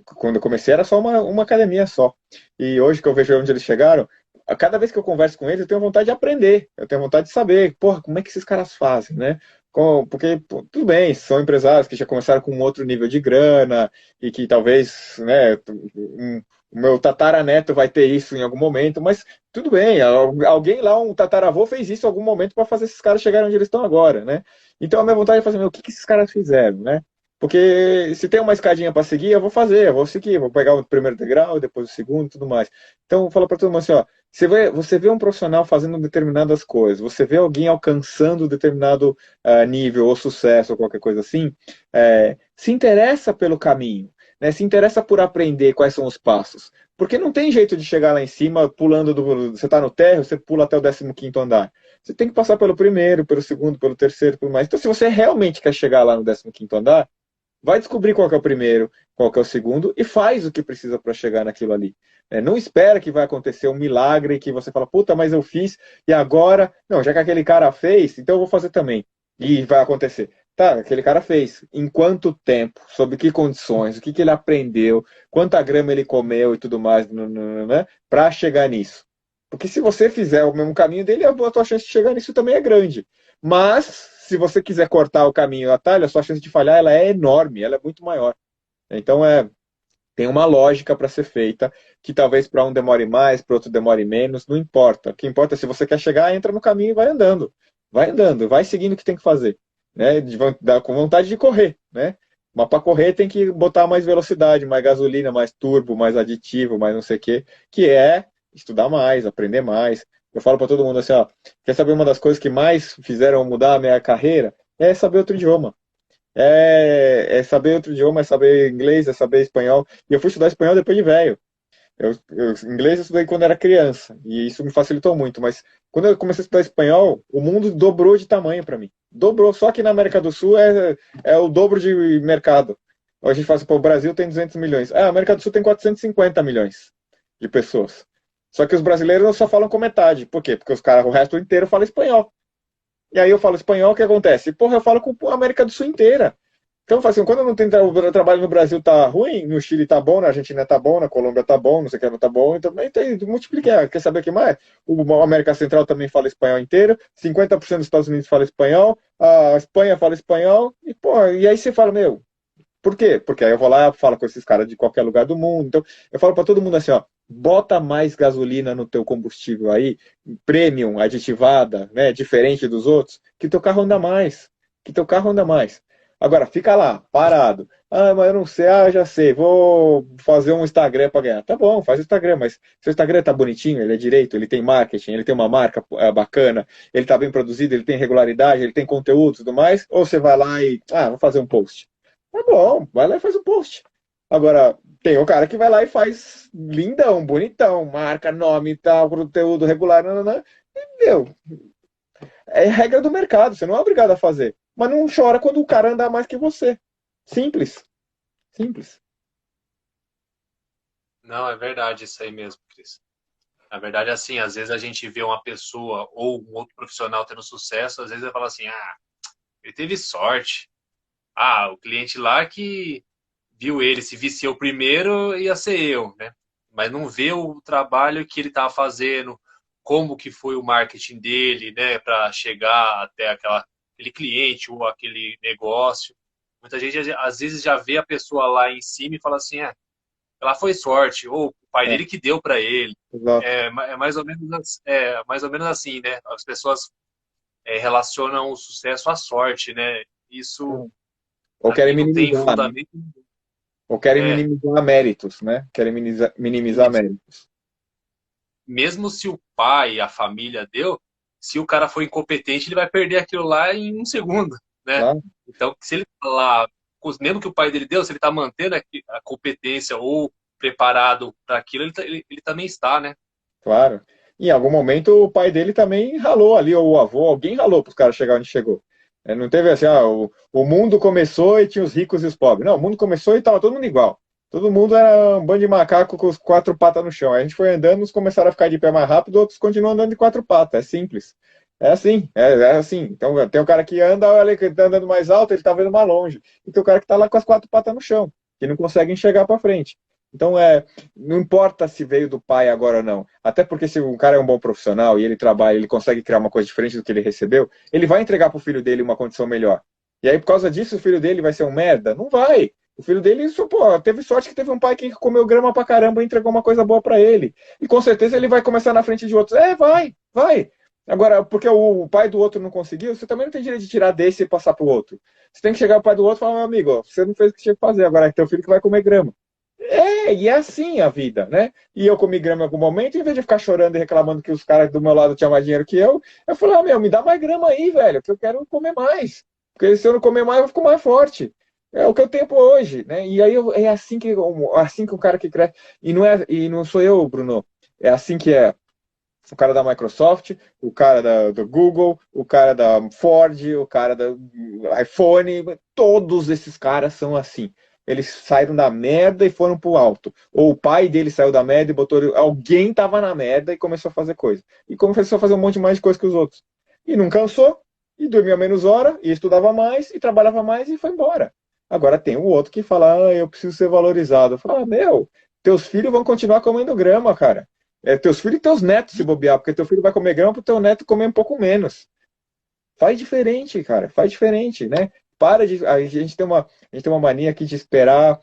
quando eu comecei era só uma academia só. E hoje que eu vejo onde eles chegaram, a cada vez que eu converso com eles, eu tenho vontade de aprender, eu tenho vontade de saber, porra, como é que esses caras fazem, né? Porque, pô, tudo bem, são empresários que já começaram com um outro nível de grana e que talvez, né, o meu tataraneto vai ter isso em algum momento, mas tudo bem, alguém lá, um tataravô, fez isso em algum momento para fazer esses caras chegarem onde eles estão agora, né? Então a minha vontade é fazer, meu, o que que esses caras fizeram, né? Porque se tem uma escadinha para seguir, eu vou seguir, vou pegar o primeiro degrau, depois o segundo e tudo mais. Então, fala para todo mundo assim, ó, você vê um profissional fazendo determinadas coisas, você vê alguém alcançando determinado nível ou sucesso ou qualquer coisa assim, se interessa pelo caminho, né? Se interessa por aprender quais são os passos. Porque não tem jeito de chegar lá em cima pulando você está no térreo, você pula até o 15º andar. Você tem que passar pelo primeiro, pelo segundo, pelo terceiro, pelo mais. Então, se você realmente quer chegar lá no 15º andar, vai descobrir qual que é o primeiro, qual que é o segundo e faz o que precisa para chegar naquilo ali. Não espera que vai acontecer um milagre que você fala, puta, mas eu fiz e agora, não, já que aquele cara fez, então eu vou fazer também. E vai acontecer. Tá, aquele cara fez. Em quanto tempo? Sob que condições? O que, que ele aprendeu? Quanta grama ele comeu e tudo mais, né? Para chegar nisso. Porque se você fizer o mesmo caminho dele, a tua chance de chegar nisso também é grande. Mas, se você quiser cortar o caminho e o atalho, a sua chance de falhar ela é enorme, ela é muito maior. Então, tem uma lógica para ser feita, que talvez para um demore mais, para outro demore menos, não importa. O que importa é se você quer chegar, entra no caminho e vai andando. Vai andando, vai seguindo o que tem que fazer. Né? Com vontade de correr, né? Mas para correr tem que botar mais velocidade, mais gasolina, mais turbo, mais aditivo, mais não sei o quê, que é estudar mais, aprender mais. Eu falo para todo mundo assim, ó, quer saber uma das coisas que mais fizeram mudar a minha carreira? É saber outro idioma. É saber outro idioma, é saber inglês, é saber espanhol. E eu fui estudar espanhol depois de velho. Inglês eu estudei quando era criança, e isso me facilitou muito, mas quando eu comecei a estudar espanhol, o mundo dobrou de tamanho para mim. Dobrou, só que na América do Sul é o dobro de mercado. A gente fala assim, pô, o Brasil tem 200 milhões. A América do Sul tem 450 milhões de pessoas. Só que os brasileiros só falam com metade. Por quê? Porque o resto inteiro fala espanhol. E aí eu falo espanhol, o que acontece? Porra, eu falo com a América do Sul inteira. Então, assim, quando eu não tenho trabalho no Brasil tá ruim, no Chile tá bom, na Argentina tá bom, na Colômbia tá bom, não sei o que não tá bom, então multiplica. Quer saber o que mais? O América Central também fala espanhol inteiro, 50% dos Estados Unidos fala espanhol, a Espanha fala espanhol, e, pô, e aí você fala, meu, por quê? Porque aí eu vou lá, falo com esses caras de qualquer lugar do mundo. Então, eu falo para todo mundo assim, ó, bota mais gasolina no teu combustível aí, premium, aditivada, né, diferente dos outros, que teu carro anda mais. Que teu carro anda mais. Agora, fica lá, parado. Ah, mas eu não sei, já sei, vou fazer um Instagram para ganhar. Tá bom, faz o Instagram, mas seu Instagram tá bonitinho, ele é direito, ele tem marketing, ele tem uma marca bacana, ele tá bem produzido, ele tem regularidade, ele tem conteúdo e tudo mais, ou você vai lá e, vou fazer um post. Tá bom, vai lá e faz o post. Agora, tem o cara que vai lá e faz lindão, bonitão, marca, nome, tal, conteúdo regular, nananã, e, meu, é regra do mercado, você não é obrigado a fazer. Mas não chora quando o cara anda mais que você. Simples. Simples. Não, é verdade isso aí mesmo, Cris. Na verdade, assim, às vezes a gente vê uma pessoa ou um outro profissional tendo sucesso, às vezes ele fala assim, ele teve sorte. O cliente lá que viu ele, se visse eu primeiro, ia ser eu, né? Mas não vê o trabalho que ele estava fazendo, como que foi o marketing dele, né, para chegar até aquele cliente ou aquele negócio. Muita gente, às vezes, já vê a pessoa lá em cima e fala assim, ela foi sorte, ou o pai É, dele que deu para ele. exato. É mais ou menos assim, né? As pessoas relacionam o sucesso à sorte, né? Isso, Ou para querem mim, não tem minimizar, né? fundamento. Ou querem É, minimizar méritos, né? Querem minimizar isso. méritos. Mesmo se o pai, a família deu, se o cara for incompetente, ele vai perder aquilo lá em um segundo, né? Claro, Então, se ele falar, mesmo que o pai dele deu, se ele está mantendo a competência ou preparado para aquilo, ele também está, né? claro. Em algum momento o pai dele também ralou ali, ou o avô, alguém ralou para os caras chegar onde chegou. Não teve assim, o mundo começou e tinha os ricos e os pobres. Não, o mundo começou e estava todo mundo igual. Todo mundo era um bando de macaco com os quatro patas no chão. Aí a gente foi andando, uns começaram a ficar de pé mais rápido, outros continuam andando de quatro patas. É simples. É assim, é assim. Então tem o cara que anda, olha, que tá andando mais alto, ele tá vendo mais longe. E tem o cara que tá lá com as quatro patas no chão, que não consegue enxergar para frente. Então não importa se veio do pai agora ou não. Até porque se o cara é um bom profissional e ele trabalha, ele consegue criar uma coisa diferente do que ele recebeu, ele vai entregar pro filho dele uma condição melhor. E aí, por causa disso, o filho dele vai ser um merda? Não vai. O filho dele, teve sorte que teve um pai que comeu grama pra caramba e entregou uma coisa boa pra ele. E com certeza ele vai começar na frente de outros. Vai, vai. Agora, porque o pai do outro não conseguiu, você também não tem direito de tirar desse e passar pro outro. Você tem que chegar pro pai do outro e falar, meu amigo, ó, você não fez o que tinha que fazer, agora é teu filho que vai comer grama. E é assim a vida, né? E eu comi grama em algum momento, em vez de ficar chorando e reclamando que os caras do meu lado tinham mais dinheiro que eu falei, meu, me dá mais grama aí, velho, que eu quero comer mais. Porque se eu não comer mais, eu fico mais forte. É o que eu tenho hoje, né? E aí é assim que o cara que cresce. E não sou eu, Bruno. É assim que é o cara da Microsoft, o cara do Google, o cara da Ford, o cara do iPhone, todos esses caras são assim. Eles saíram da merda e foram pro alto. Ou o pai dele saiu da merda e botou. Alguém tava na merda e começou a fazer coisa. E começou a fazer um monte mais de coisa que os outros. E não cansou, e dormia menos hora, e estudava mais, e trabalhava mais e foi embora. Agora tem o outro que fala, eu preciso ser valorizado. Eu falo, meu, teus filhos vão continuar comendo grama, cara. Teus filhos e teus netos se bobear, porque teu filho vai comer grama pro teu neto comer um pouco menos. Faz diferente, cara, faz diferente, né? Para de. A gente tem uma mania aqui de esperar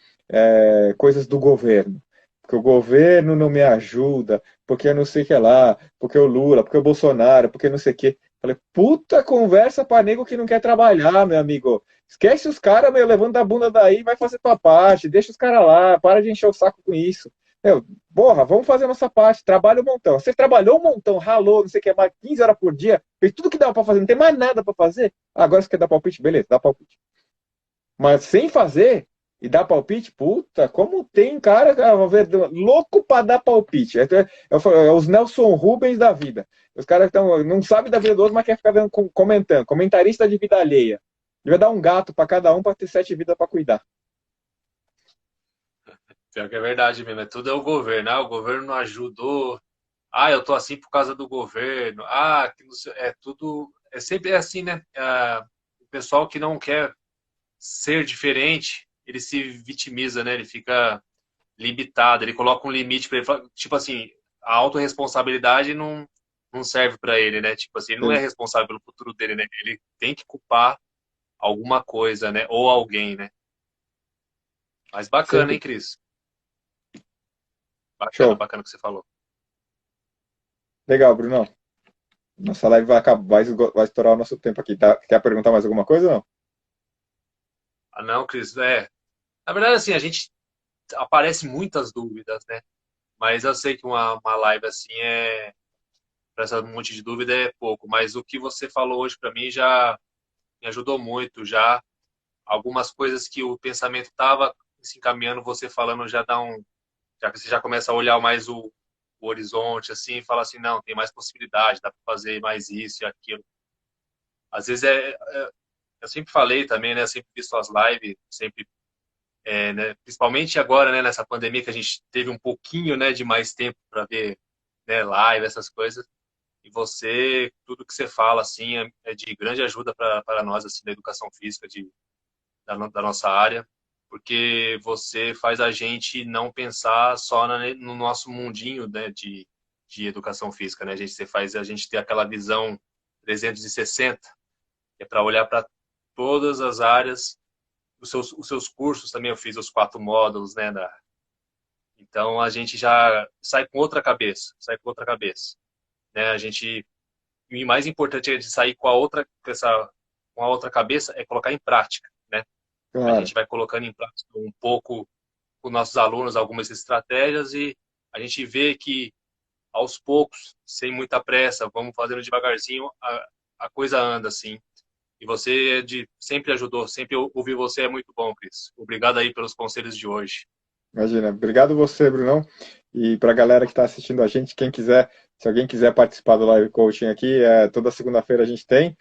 coisas do governo. Porque o governo não me ajuda, porque eu não sei o que lá, porque o Lula, porque o Bolsonaro, porque não sei o que. Falei, puta conversa pra nego que não quer trabalhar, meu amigo. Esquece os caras, meu, levanta a bunda daí, vai fazer tua parte, deixa os caras lá, para de encher o saco com isso. Meu, porra, vamos fazer a nossa parte, trabalha um montão. Você trabalhou um montão, ralou, não sei o que, mais 15 horas por dia, fez tudo que dava pra fazer, não tem mais nada pra fazer. Agora você quer dar palpite? Beleza, dá palpite. Mas sem fazer e dar palpite, puta, como tem cara louco pra dar palpite. É os Nelson Rubens da vida. Os caras não sabem da vida do outro, mas quer ficar comentando. Comentarista de vida alheia. Devia dar um gato pra cada um pra ter 7 vidas pra cuidar. Pior que é verdade mesmo, tudo é o governo. Ah, o governo não ajudou. Ah, eu tô assim por causa do governo. Ah, que não sei, é tudo. É sempre assim, né? O pessoal que não quer ser diferente, ele se vitimiza, né? Ele fica limitado, ele coloca um limite para ele. Tipo assim, a autorresponsabilidade não serve para ele, né? Tipo assim, ele não é responsável pelo futuro dele, né? Ele tem que culpar alguma coisa, né? Ou alguém, né? Mas bacana, hein, Sempre. Cris? Bacana, Show. bacana o que você falou. Legal, Bruno. Nossa live vai acabar, vai estourar o nosso tempo aqui. Tá? Quer perguntar mais alguma coisa ou não? Ah, não, Cris, na verdade, assim, a gente aparece muitas dúvidas, né? Mas eu sei que uma live assim para essa monte de dúvida é pouco. Mas o que você falou hoje para mim já me ajudou muito. Já algumas coisas que o pensamento estava se encaminhando, você falando já dá um, já que você já começa a olhar mais o horizonte assim, e fala assim, não, tem mais possibilidade, dá para fazer mais isso e aquilo. Às vezes eu sempre falei também, né? Eu sempre vi suas lives, sempre né, principalmente agora, né, nessa pandemia que a gente teve um pouquinho, né, de mais tempo para ver, né, live, essas coisas. E você, tudo que você fala, assim, é de grande ajuda para nós, assim, da educação física, da nossa área, porque você faz a gente não pensar só no nosso mundinho, né, de educação física, né? Você faz a gente ter aquela visão 360, que é para olhar para todas as áreas. Os seus cursos também eu fiz os 4 módulos, né? Então a gente já sai com outra cabeça, sai com outra cabeça, né? E o mais importante é de sair com a outra cabeça é colocar em prática, né? A Claro. gente vai colocando em prática um pouco com nossos alunos algumas estratégias e a gente vê que aos poucos, sem muita pressa, vamos fazendo devagarzinho, a coisa anda assim. E você sempre ajudou, sempre ouvir você é muito bom, Cris. Obrigado aí pelos conselhos de hoje. Imagina. Obrigado você, Brunão. E para a galera que está assistindo a gente, quem quiser, se alguém quiser participar do live coaching aqui, toda segunda-feira a gente tem.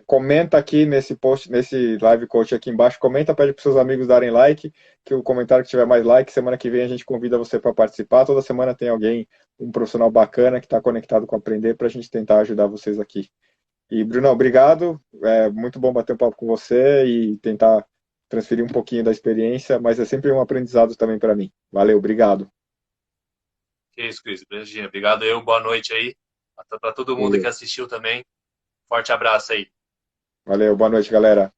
Comenta aqui nesse post, nesse live coaching aqui embaixo, comenta, pede para seus amigos darem like, que o comentário que tiver mais like, semana que vem a gente convida você para participar. Toda semana tem alguém, um profissional bacana que está conectado com Aprender para a gente tentar ajudar vocês aqui. E, Bruno, obrigado. É muito bom bater um papo com você e tentar transferir um pouquinho da experiência, mas é sempre um aprendizado também para mim. Valeu, obrigado. Que isso, Cris. Beijinho. Obrigado eu, boa noite aí. Para todo mundo que Valeu, assistiu também. Forte abraço aí. valeu, boa noite, galera.